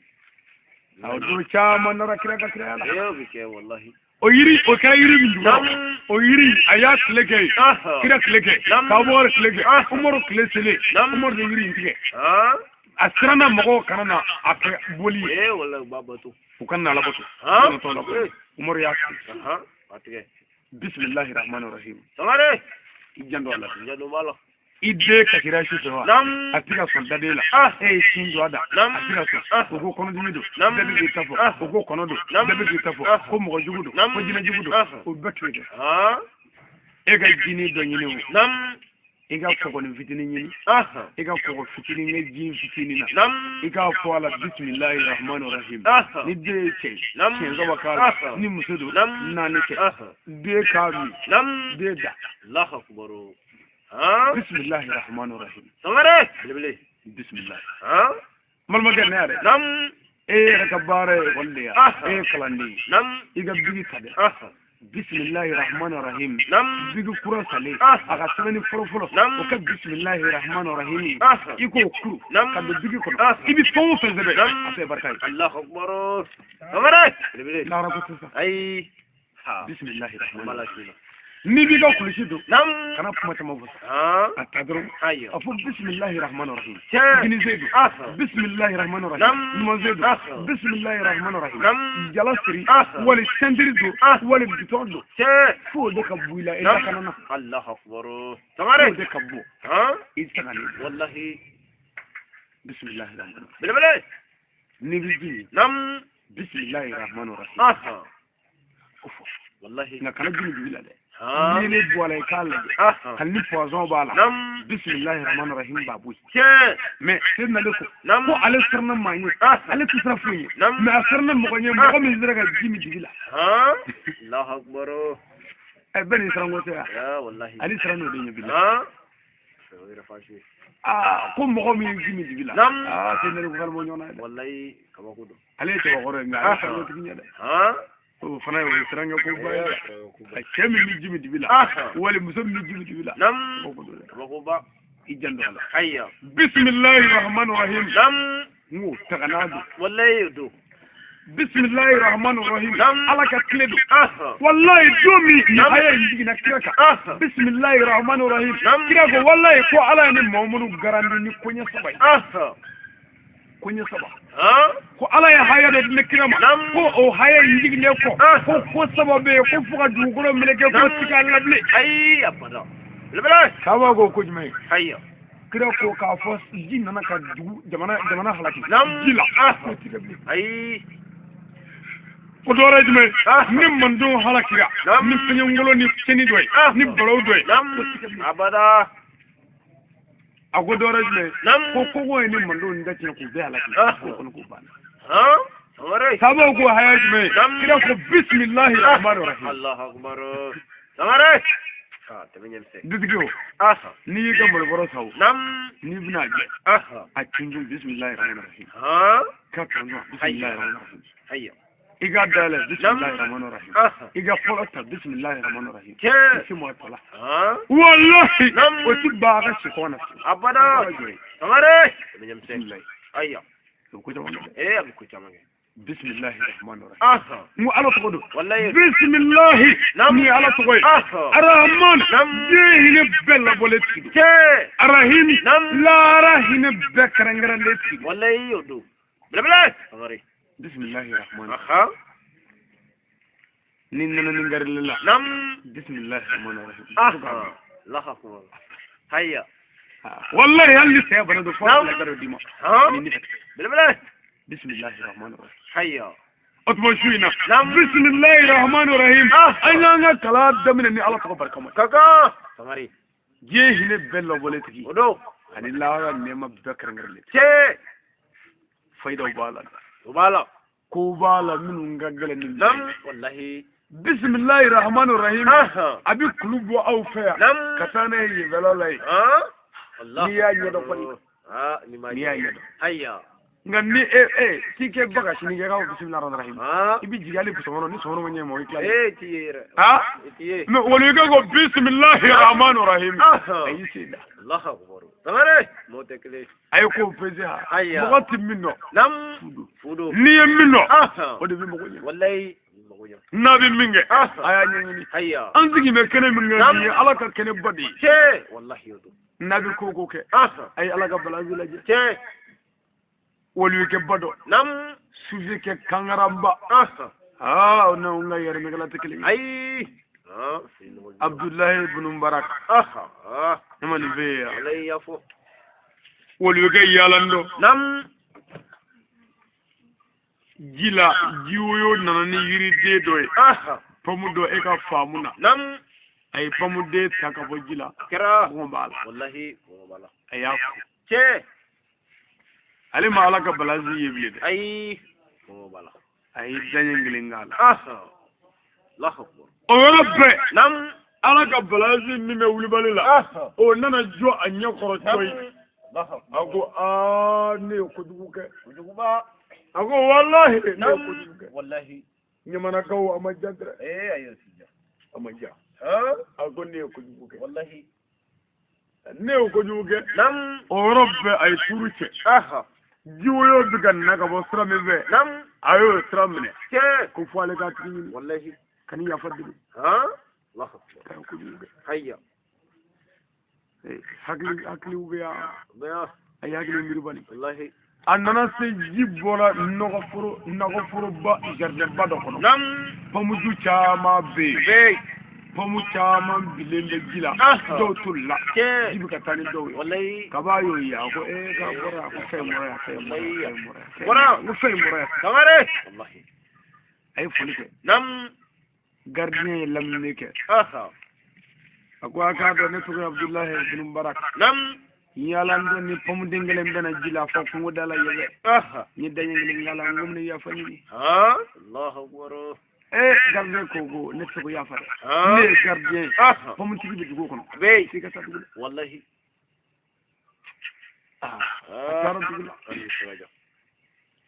aw do chama nara kira ka kira ala yo bike wallahi o yiri o ka yiri min o yiri aya kleke kira kleke ka bor kleke umaru klesele umaru de yiri intige asrana mago kanana ake boli wallahi babatu ukanna la batu umaru ya atige bismillahir rahmanir rahim samare ijando ala jado balo ide ka kira shi to atika son dadela sinjo ada atika so ko kono dimido dabe bi tafo ko kono do dabe bi tafo ko mo jugudo ko jina jugudo ko bekede e ga jini do nyini e ga ko ni fitini nyini e ga ko fitini nge jin fitini na e ga ko ala bismillahir rahmanir rahim ni de ke ga wakala ni musudo na ne ke de ka mi de da Allahu akbar bismillahir rahmanir rahim samare bilbili bismillah mal ma gane are nam raka bare wonde ya kalandi nam iga bigi tade bismillahir rahmanir rahim nam bigi kura sale aga sabani folo o ka bismillahir rahmanir rahim iko kuru ka bigi ko ibi fon fe zebe ate barkay Allahu akbar samare bilbili la rabatu ay bismillahir rahmanir rahim ni bi ga kulisido nam kana kuma ta mabusa atadro ayo afu bismillahir rahmanir rahim Che. gini zaidu bismillahir rahmanir rahim Nam. numa zaidu Ah. bismillahir rahmanir rahim Nam. jalasiri Ah. wali sendirido Ah. wali bitondo Che. fo de ka buila ila Nam. kana na Allahu akbar fo tamare de ka bu ha ita kana wallahi bismillahir rahmanir rahim bele bele ni bi ji nam bismillahir rahmanir rahim aha Ufo. wallahi nga kana jini bila de ha ni ne bola kala aha kan ni poison bala nam bismillahir rahmanir rahim babu che mais c'est na leko nam ko ale sarna manye Ah. ale tisra fuye Nam. mais sarna mo ko nyem ko mi zira ga jimi dibila ha Allahu akbar e ben sarna ngote ya ya wallahi ali sarna no de nyebila ha wira fashi ko mo ko mi jimi dibila Nam. c'est na ko mo nyona de wallahi kaba kudo ale to ko re nga Ah. ale sarna tinya de ha o fana yo sarna ko ba ay kemi mi jimi dibila Ah. wala musum mi jimi dibila nam ko ko de kaba kuba ijando ala ayya bismillahir rahmanir rahim nam ngo taganado wallahi do bismillahir rahmanir rahim Nam. ala ka kledo aha wallahi domi ni Nam. aya yindi na kiraka aha bismillahir rahmanir rahim Nam. kirako wallahi ko ala ni muhammadu garandi ni kunya sabai aha kunya saba ha ko ala ya haya da ne kirama Nam. ko o haya yindi ne ko Ah. ko sababe ko fuka duguro meleke ko Nam. tika lable ay abada bele bele kawa go ko jumai ayya kirako ka fo jinna na ka dugu jamana halaki Nam. jila Ah. ko tika bi ay ko dore jumai Ah. ni man do halakira Nam. ni fenyo ngolo ni seni doy Ah. ni bolo doy nam abada ago dore jumai nam ko ko wo ni man do ndati ko be halaki Ah. ko kono ko bana ha sabo ko hayat me kira ko bismillahir rahmanir rahim Allahu akbar samare tabinyamse dudgo ni ga mulboro saw ni bina je a cikin bismillahir rahmanir rahim ka kan bismillahir rahmanir rahim hayya iga dala bismillahir rahmanir rahim iga folata bismillahir rahmanir rahim ki mo tola wallahi o tibba ga shi kona abada samare tabinyamse hayya ko jama'a ko jama'a بسم الله الرحمن الرحيم مو على تقول والله بسم الله نعم على تقول الرحمن جيهن بلا بولتي الرحيم لا رحين بكرنغرندتي والله يودو بلا بلا بسم الله الرحمن الرحيم نيننا نغير لله نعم بسم الله الرحمن الرحيم الله اكبر هيا والله هل سيبنا دو فاضل غير ديما بلا بلا بسم الله الرحمن الرحيم هيا أتمشينا بسم الله الرحمن الرحيم أنا كلا دمني على تقبل كمان كاكا سماري جيه بلا بولتي ودو أنا لا نيم بذكر غيرلي شيء فايدة وبالا كوبالا من غغل نعم والله بسم الله الرحمن الرحيم أبي قلوب أوفيا كتانة يبلا لاي الله نيا يدا فني نيا يدا هيا ngani tike baga shini ga bismillahir rahmanir rahim ibi jigali ko sono ni sono ngene mo ikla tiyere tiye me woni ga go bismillahir rahmanir rahim ayi sida allah akbar tamare mo tekle ay ko feza mo minno nam fudo ni minno o de mo ko wallahi nabi minge aya nyini hayya an zigi me kene minge ni alaka kene badi che wallahi yodo nabi ko ke ay alaka balazi laje che wolu ke bado nam sujet ke kangaramba no nga yere me gala tekli ay abdullah ibn mubarak man be alay yafo wolu ke yalando nam jila jiwoyo nanani yiri de doy pamudo e ka famuna nam ay pamude takabo jila kera ko bala wallahi ko bala ayako che ale ma ala ka balazi yebile de ay ko bala ay danyengile ngala la khokbo o rabbe nam ala ka balazi mi me wulibale la o nana jo anya koro toy la khokbo ago ne ko duguke ba ago wallahi nam wallahi nyamana kaw amajadra ayo sija amaja ago ne ko duguke wallahi ne ko duguke nam o rabbe ay turuke jiwoyo bigan naga bo sira me be nam ayo sira mine ke ko fale ga tini wallahi kan ya faddi Allah akbar ko duguke hayya hakli ube ya ay hakli mirbani wallahi annana se jibbola nogo furo ba jardin ba do kono nam pamuju chama be pamu chama bilende gila do tulla jibi ka tani do wallahi kabayo ya ko ka bora ko fay mora wala ko fay mora kamare wallahi ay fulike nam gardien lamne ke akwa ka do ne tugo abdullah ibn mubarak nam yalando ni pamu dengelem dana jila fa ko ngudala yebe ni danyengel ngala ngumni ya fani Allahu akbar gardien kogo ne tugo ya fare ne gardien pamu tigi bi dugo kono be sika sa dugo wallahi taro dugo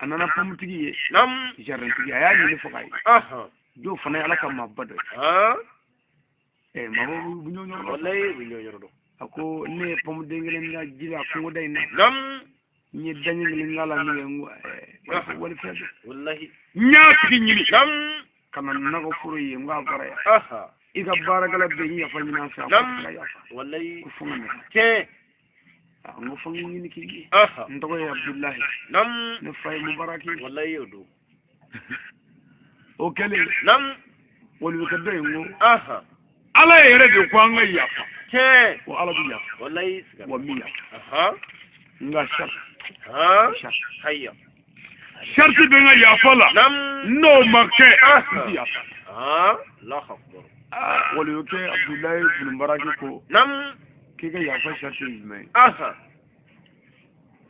anana pamu tigi ye nam jarren tigi aya ni fokay do fana ala kam mabado mabo bu ñoo wallahi bu ñoo do ako ne pamu dengelen nga jila ko ngoday na nam ñi dañu ngala mi wala fede wallahi ñaati ñi nam kana nago furo yi nga bara ya iga baragala be ñi fa ñina sa nam wallahi ko funga ke ngo funga ñi ki ndogo ya abdullah nam ne fay mubaraki wallahi yodo o kele nam wolu ko de ngo ala yere de ko nga ya ke wa ala biya wallahi wa miya nga shar hayya sharti be nga ya fala nam no make ya la khokbo wolu ke abdullah ibn mubarak ko nam ki ga ya fa sharti me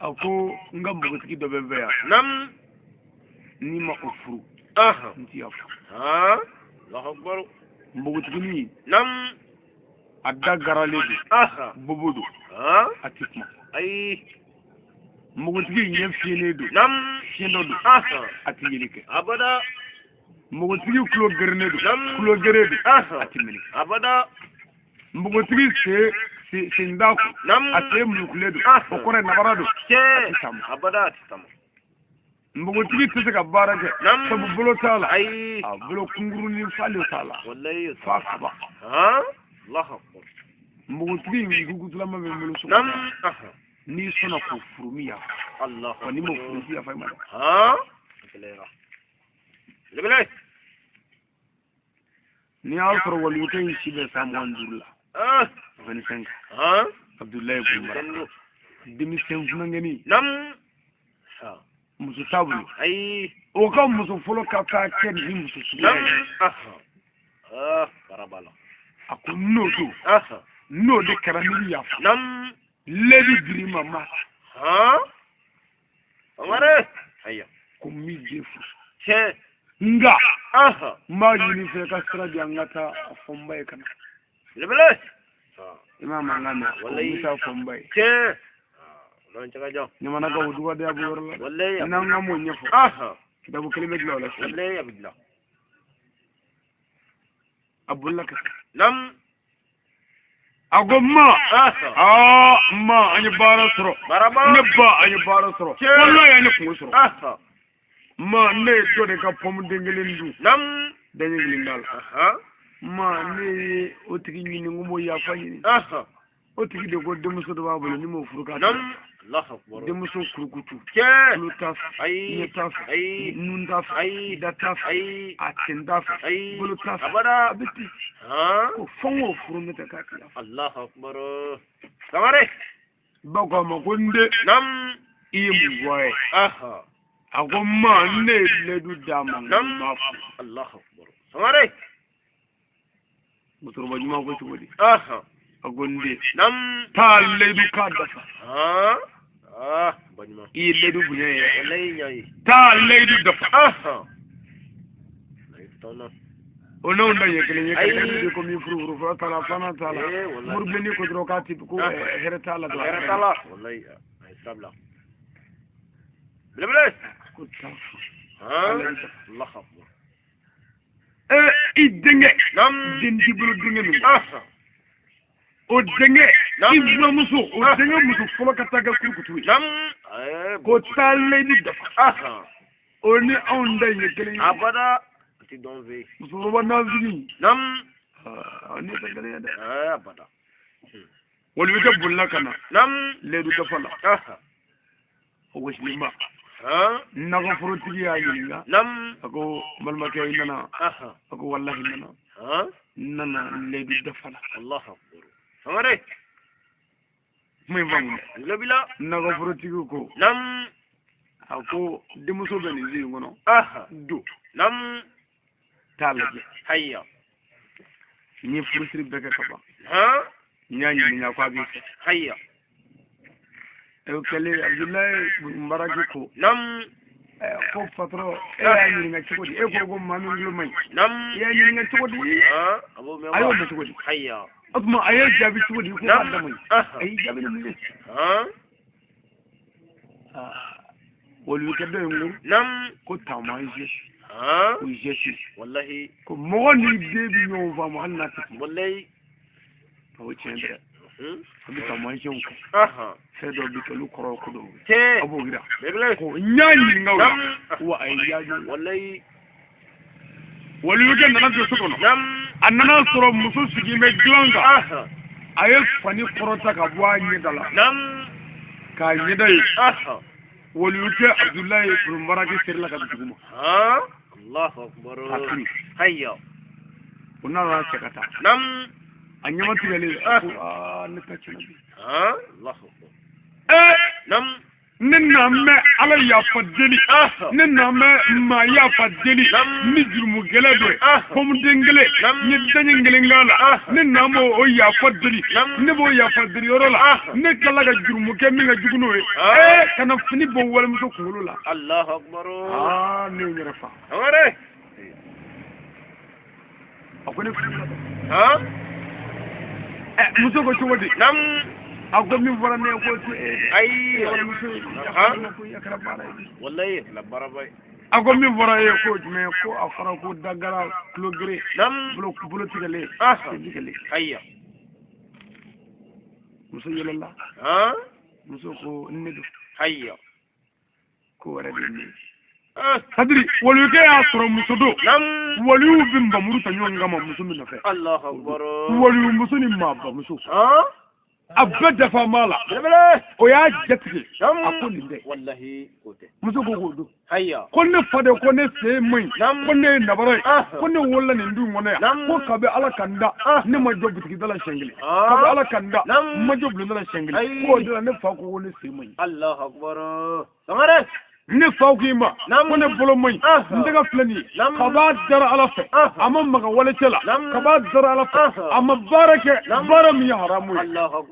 ako nga mbugo tiki do be ya nam ni ma ko furu nti ya fu Allahu akbar mbugutini nam adda garaledu bubudu atikma ay mbugutini nyem finedu nam finedu atiyilike abada mbugutini klo gernedu nam klo geredu atimini abada mbugutini se ndaku nam ate mulukuledu okore nabaradu ke abada atisama mbugutini tese ka barake sabu bulo tala ay bulo kunguru ni falo tala wallahi fa ba Allahu akbar mbugutini ngugutula mabe mulusu nam ni sona ko furumiya Allah wani mo furumiya fa ma kelera lebele ni alfar wali tay shibe sam wandurla 25 Abdullahi ibn Umar dimi sen funa ngani nam musu tabulu ay o kam musu folo ka ka ken ni musu su nam barabala aku nodo no de karamili ya nam lady drima ma amare ayya ko mi jefu che nga ma yini fe ka sira jangata fombay kana lebele imam ngana wallahi ta fombay che non chaga jo nyama na ka wudu de abu warla wallahi ina ngamo nyefo da bu kelime dilo la wallahi abdullah abulla ka nam agomma ma anyi bara soro baraba ne ba anyi bara soro wallahi ya ne ko soro ma ne do de ka pom dengelin du nam dengelin dal ma ne o tigi ni ngumo ya fanyi o tigi de ko demuso do babule ni mo furuka nam Allahu akbar demuso kurukutu ke lutaf ay yetaf ay nundaf ay dataf ay atindaf ay bulutaf abada abiti ko fongo furumeta kakila Allahu akbar kamare bako ma kunde nam iye mugwaye aha agomma ne ledu dama nam mafu Allahu akbar kamare muturba juma ko tugodi aha agonde nam ta ledu ka dafa banyuma iye ledu bunye wallahi nyai ta ledu dafa aha lay tona ono nda yekele ko mi furu furu tala fana tala wallahi murbeni ko dro ka tipu ko hereta la do hereta la wallahi ay sabla bele ko tafu Allah akbar idenge nam dindi bulu dinge mi aha o denge ibra musu o denge musu folo ka taga kurkutu nam ko talle di dafa aha o ni on da yekele abada ti don ve musu roba na zini nam ni ta gele da abada wol wita bulla kana nam le du dafa la aha o wesni ma na ko frotigi ya yinga nam ako malma kay nana aha ako wallahi nana nana le du dafa la Allah akbar amare muy bang labila na ko frotigi ko nam ako demuso beni zi ngono aha do nam talaje hayya ni frutri beka kaba nyanyi ni nyakwa bi hayya e kale Abdullahi Mbaraki ko nam ko fatro ya ni nga chikodi ko go mami ngulu mai nam ya ni nga chikodi abo me ayo da chikodi hayya atuma ayo jabi chikodi ko hadda mai ay jabi ni wol wi keddo ngu nam ko tamaje ko jeshi wallahi ko mo ni debi no va mo hanna ta wallahi to chende abi tamaje ko sai do bi kalu koro ko do te abo gira bele ko nyanyi ngaw wa ay yaji wallahi wol wi keddo nan to sokono nam annana soro musu sigi me glanga aye fani korota ka bwa nyedala nam ka nyedai wol wi ke Abdullahi ibn Mbaraki sirla ka duguma Allahu akbar hayya kunna ra chakata nam anyama tigale ne ta chana bi Allahu akbar nam ninna me ala yafa deli ne na ma yafa deli ni jurumu gele do kom dengele ni danyi ngele ngala ne na mo o yafa deli ne bo yafa deli orola ne kala ga jurumu ke mi ga juguno kana fini bo wala mu to kulu la Allahu akbar ne nyara fa amare akone muso ko chodi nam ako mi wara ne ko ay wallahi la barabay ako mi wara e ko me ko afara ko dagara klogre nam bulo tigale tigale ayya muso yelalla muso ko nedo ayya ko wara de sadri wolu ke ya soro muso do wolu bimba muruta nyonga ma muso mi nafe Allahu akbar wolu muso ni mabba muso abada fa mala o ya jetike akoni de wallahi kote muso ko do hayya konne fade konne se mai konne nabare konne wolla ne ndu ngona ya ko kabe ala kanda ne ma jobu tiki dala shengile kabe ala kanda ma jobu dala shengile ko dala ne fa ko woni se mai Allahu akbar samare ne fawkima kone bolo moy ndaga flani kaba dara ala fe amma maga wala tela kaba dara ala fe amma barake baram ya haramu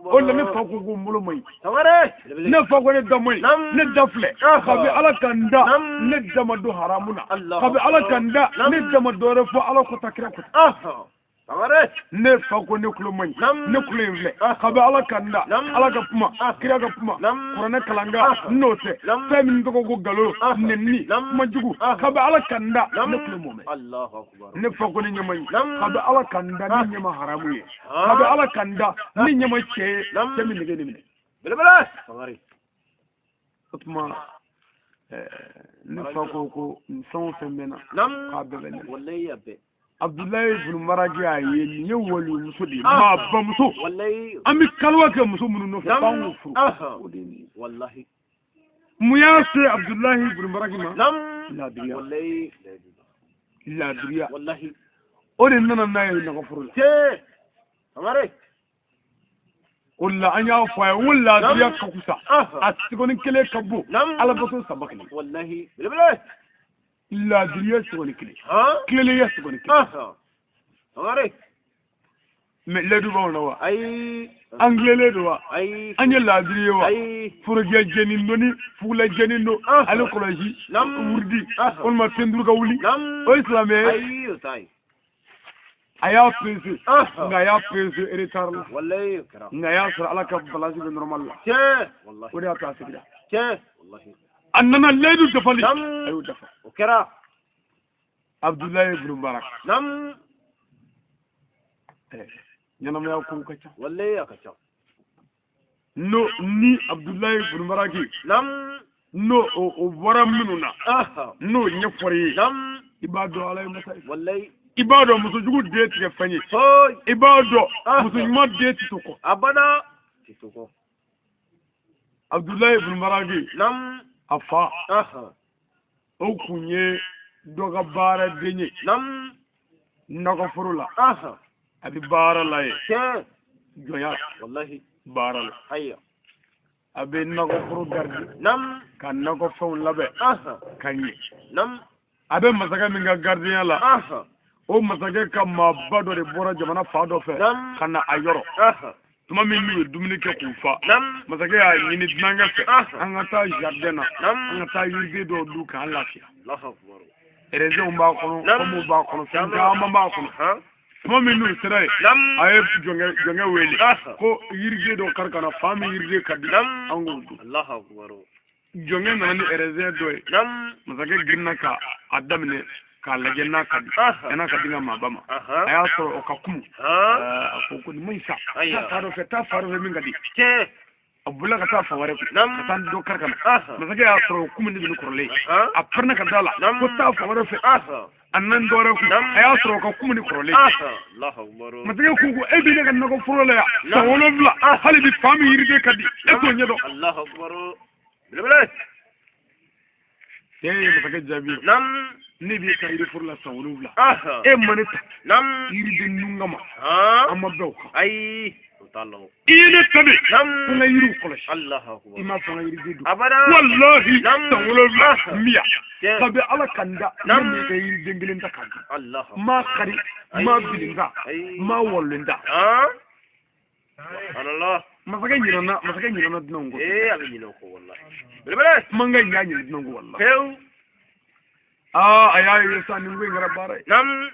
wala ne fawko go bolo moy taware ne fawko ne damoy ne dafle kabi ala kanda ne damadu haramuna kabi ala kanda ne damadu refo ala ko takira ko taware ne fawko ne kulo moy ne kulo invle kabi ala kanda ala ga puma kira ga puma kurana kalanga note femin to go galo nenni majugu kabe ala kanda ne kulo mome Allahu akbar ne fako ni nyamay kabe ala kanda ni nyama haramu ye kabe ala kanda ni nyama che temi ne gene mine bele tawari atma ne fako ko son femena kabe bene wallahi abbe Abdullahi ibn Maragi aye ni wolu muso di ma ba muso wallahi ami kalwa ke muso munu no fa bangu fu wallahi muyase Abdullahi ibn Maragi ma la diriya wallahi la diriya wallahi ore nana nayi na ko furu te amare walla anya fa walla diriya ka kusa asigoni kele kabu ala baso sabakni wallahi bele la diriya sigoni kele kele ya sigoni kele amare me ledu ba wona wa ay anglais do wa ay anya la diriya wa ay furu jeni ndoni fula jeni ndo ala koloji wurdi on ma tendur ka wuli o islamé ay tay aya pese nga ya pese eretar la wallahi kara nga ya sura ala ka balasi be normal la te wallahi o da ta sigida te wallahi annana ledu dafali ayu dafa o kara Abdullahi ibn Mubarak ñanam ya ko kacha wallahi akacha no ni Abdullahi ibn Mubarak no o waram minuna no nyafori ibado alay masay wallahi ibado muso jugu deti ke fanyi ibado muso nyuma deti toko abada toko Abdullahi ibn Mubarak afa o kunye doga bara denye nako furula abi bara laye joya wallahi bara la hayya abi nako furu gardi kan nako fon labe kanyi abe masaka minga gardien la o masaka ka mabado de bora jamana fado fe kana ayoro tuma min ni dumuni ke kufa masaka ya ni dinanga fe anga ta jardin anga ta yirge do du kan lafiya Allahu akbar ereze umba kono komo ba kono fanga mama kono tuma min ni sere ay jonge weli ko yirge do karkana fami yirge kadi angu Allahu akbar jonge nani ereze doy masaka ginna ka adamne ka lajenna kadi ena kadinga mabama aya so o kakumu ko ni maisa ta faro min gadi abula ka ta faware ko tan do karkana masaka ya so kumu ni korle aparna ka dala ko ta faware fe annan dore ko aya so ka kumu ni korle Allahu akbar masaka ko e bi daga nako furole ya so wolobla hali bi fami yirge kadi e to nyedo Allahu akbar bele masaka jabi ne bi ka iri furla sawulula manita yiri de nungama amma bew ay tallo ine tabe nam nga yiru kolosh Allahu akbar ima fanga yiri dedu abada wallahi nam tawlo miya Yes. kabe ala kanda Nam. ne yiri dengelen ta kanda Allahu ma khari ma bilinga ma wollinda ah Allah masaka nyina dunongo abi nyino ko wallahi bele manga nyanya dunongo wallahi pew aya yesa ni ngwe ngara bare nam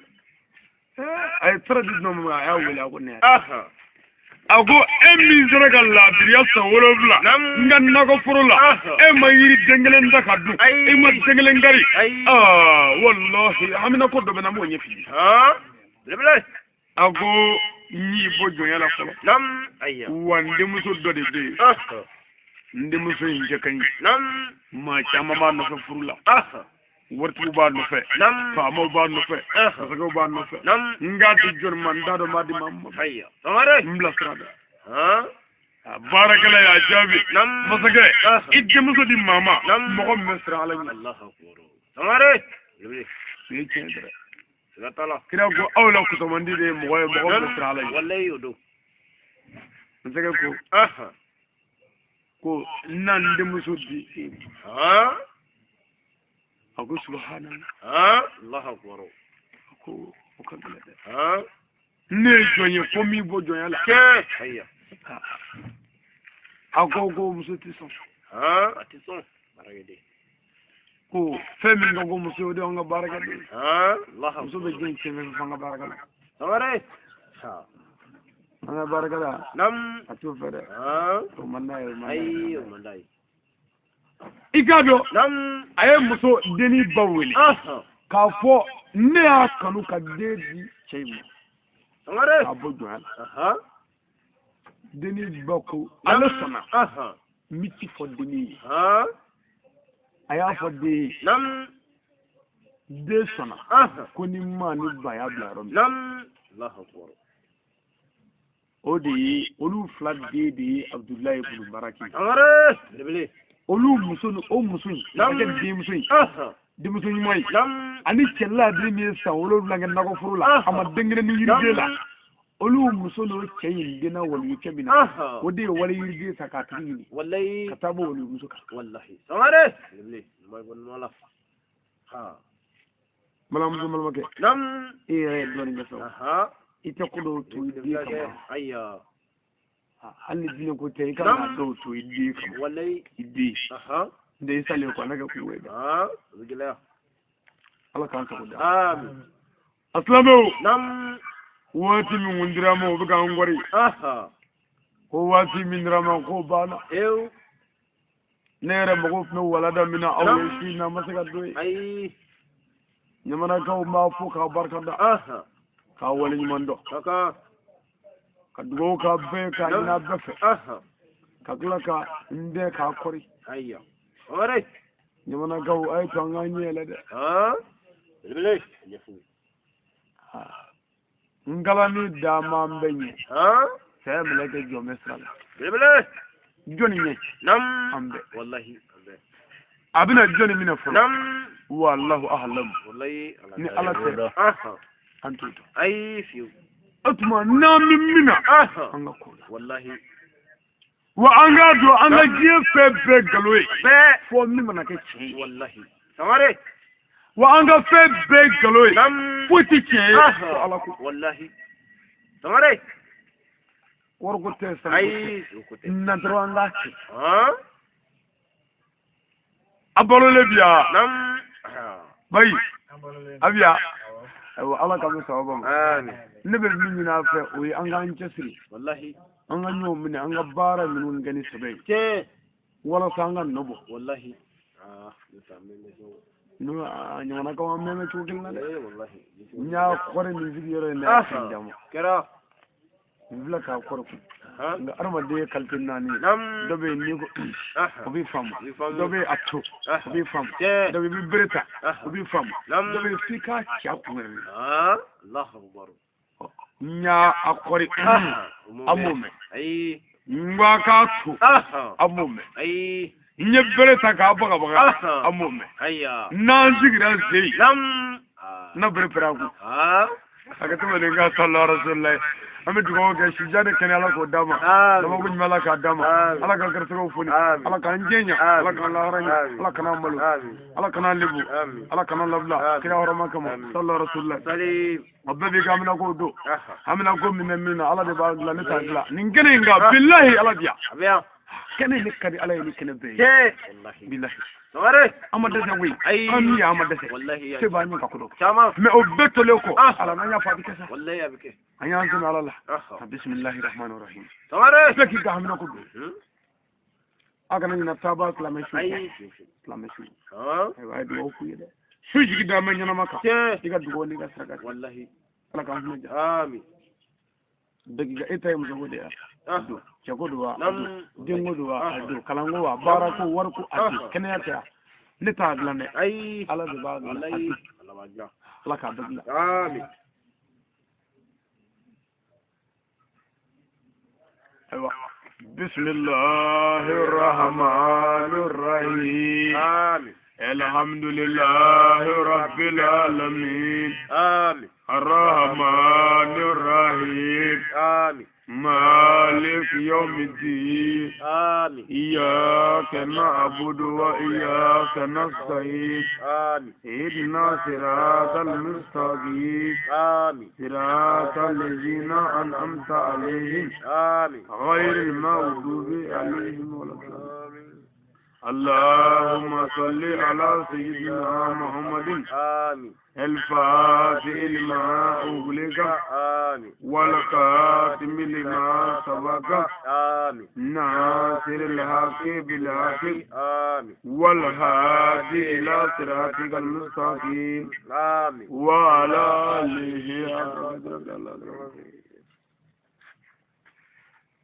ay tradit no ma ya wala ko ne aha ago emi zaraga la biriya san wolofla Nam. ngan nago furula e ma yiri dengelen da kadu Ay. e ma dengelen gari Ay. wallahi amina ko do bena mo nyefi ah bele ago ni bo jonya la folo nam ayya wande muso do de be aha nde muso inje kan nam ma chama ba no fa furula aha wartu ba no fe nam famo ba no fe Aha. sago ba no fe nam ngati jon man dado ma di mamma ayya tamare mbla strada ah barakala ya jabi nam masake Aha. idde muso di mama Nam. mo mesra ala ni Allahu akbar tamare bele ni cendre gatala kira ko awla ko to mandi de mo mesra ala ni wallahi yodo masake ko aha ko nan de muso di ah ako subhanallah ah Allahu akbar ko ko kala de ah ne jonye ko mi bo jonya la ke ayya ako ko muso ti so ah atison baragade ko femi ngo muso de nga baraka de ah Allahu muso be jeng ci men fa nga baraka la tamare ha nga baraka la nam atu fere ah to manay ayyo mandai igado nam aye muso deni baweli aha ka fo ne ya kanu ka dedi cheymo tamare ka bo jonya aha deni bako ala sana aha miti fo deni ah aya fo de nam de sana aha ko ni ma ni ba ya bla rom nam Allahu akbar odi olu flat de Abdullahi ibn Baraki tamare bele olu muso no o muso Nam. ka de muso aha de muso ni moy nam ani chella de mi sa wolo la ngena ko furula Aha. ama dengre ni yirde la olu muso no cheyin dina wal yukebina aha odi wala yirde sa ka tini wallahi katabo wala muso ka wallahi tamare bele may bon mala ha mala muso mala make nam e do ni so aha ite ko do to di kama ayya halli dina ko tay Nam. kama do to di kama wallahi idi aha de sale ko naga ku weda ah bigila ala kan ko da amin aslamu nam wati min wundira mo be kan ngori aha ko wati min rama ko bana ew nere mo ko wala da mina awle shi na masaka doy ay nyamana ka ma fu ka barka da aha ka wala ni mando kaka ka dugo ka be ka ina befe aha ka kula ka inde ka kori ayya tamare nyamana ka ay to nganye la de ah bele nyefu ngala ni dama mbenye ah sai mulaka jo mesra bele joni nye nam ambe wallahi ambe abina joni mina fu nam wallahu ahlam wallahi ni ala te aha antuto ay fiu atuma na mina aha anga ko wallahi wa anga do anga jefe be galwe be fo mi mana ke chi wallahi tamare wa anga fe be galwe nam futi che aha ala ko wallahi tamare war ko te sa ay ukote na dro anga chi ah abolo le biya nam bay abiya wa ala ka mi sawaba ma amin ne be mi na fe o anga anchesri wallahi anga nyo mine anga bara minun gani sabai ke wala sanga nobo wallahi ah yusamme so no nyana ka me me chukil na de wallahi nya kore ni video ne aha jamo kera vla ka kore ko ha nga arma de kalpin nani nam dobe ni ko aha obi fam Obi fam. dobe atto Aha. obi fam ke dobe bi breta Aha. obi fam Nam. dobe fika chapwer ah Allahu akbar nya akore aha amume ay ngwa ka tu aha amume ay nye breta ka baga baga Aha. amume ayya na zigira sei nam ah na brepera ku ah aka tuma de ga sallallahu alaihi wasallam an bɛ dugawu kɛ sijani kɛnɛ ala k'o d'a ma sababu ɲuman ala k'a d'a ma ala ka garisɛgɛw foni ala k'an jɛnya ala k'an lahara ɲɛ ala kan'an malo ala kan'an lebu ala kan'an labila kira hɔrɔma kama sallallahu rasulillah a bɛɛ b'i ka amina ko don amina ko min bɛ min na ala de b'a dilan ne t'a dilan nin kɛnɛ in kan bilahi ala diya kɛnɛ ne ka di ala ye ni kɛnɛ bɛɛ ye bilahi an ma dɛsɛ koyi an min ye an ma dɛsɛ se b'an ye ka kodo mais o bɛɛ tolen kɔ ala n'an y'a fɔ a bɛ kɛ sa an y'an sɛmɛ ala la ka bisimilahi rahmani rahim bɛɛ k'i ka hamina ko don a kana ɲina taaba silamɛ su silamɛ su ayiwa a ye dugawu f'u ye dɛ su jigi d'an bɛ ɲɛnama kan i ka dugawu n'i ka saraka ala k'an hinɛ ja bɛɛ k'i ka e ta ye muso ko de ye don cɛko don wa a don denko don wa a don kalanko wa baarako wariko a don kɛnɛya tɛ ne t'a dilan dɛ ala de b'a dilan a don ala k'a bɛɛ dilan ayiwa bisimilahi rahmani rahim alhamdulillahi rabbil alamin arrahmani rahim مالك يوم الدين إياك نعبد وإياك نستعين اهدنا صراط المستقيم صراط الذين أنعمت عليهم غير المغضوب عليهم ولا الضالين اللهم صل على سيدنا محمد الفاتح لما أغلق والخاتم لما سبق ناصر الحق بالحق والهادي إلى صراطك المستقيم وعلى آله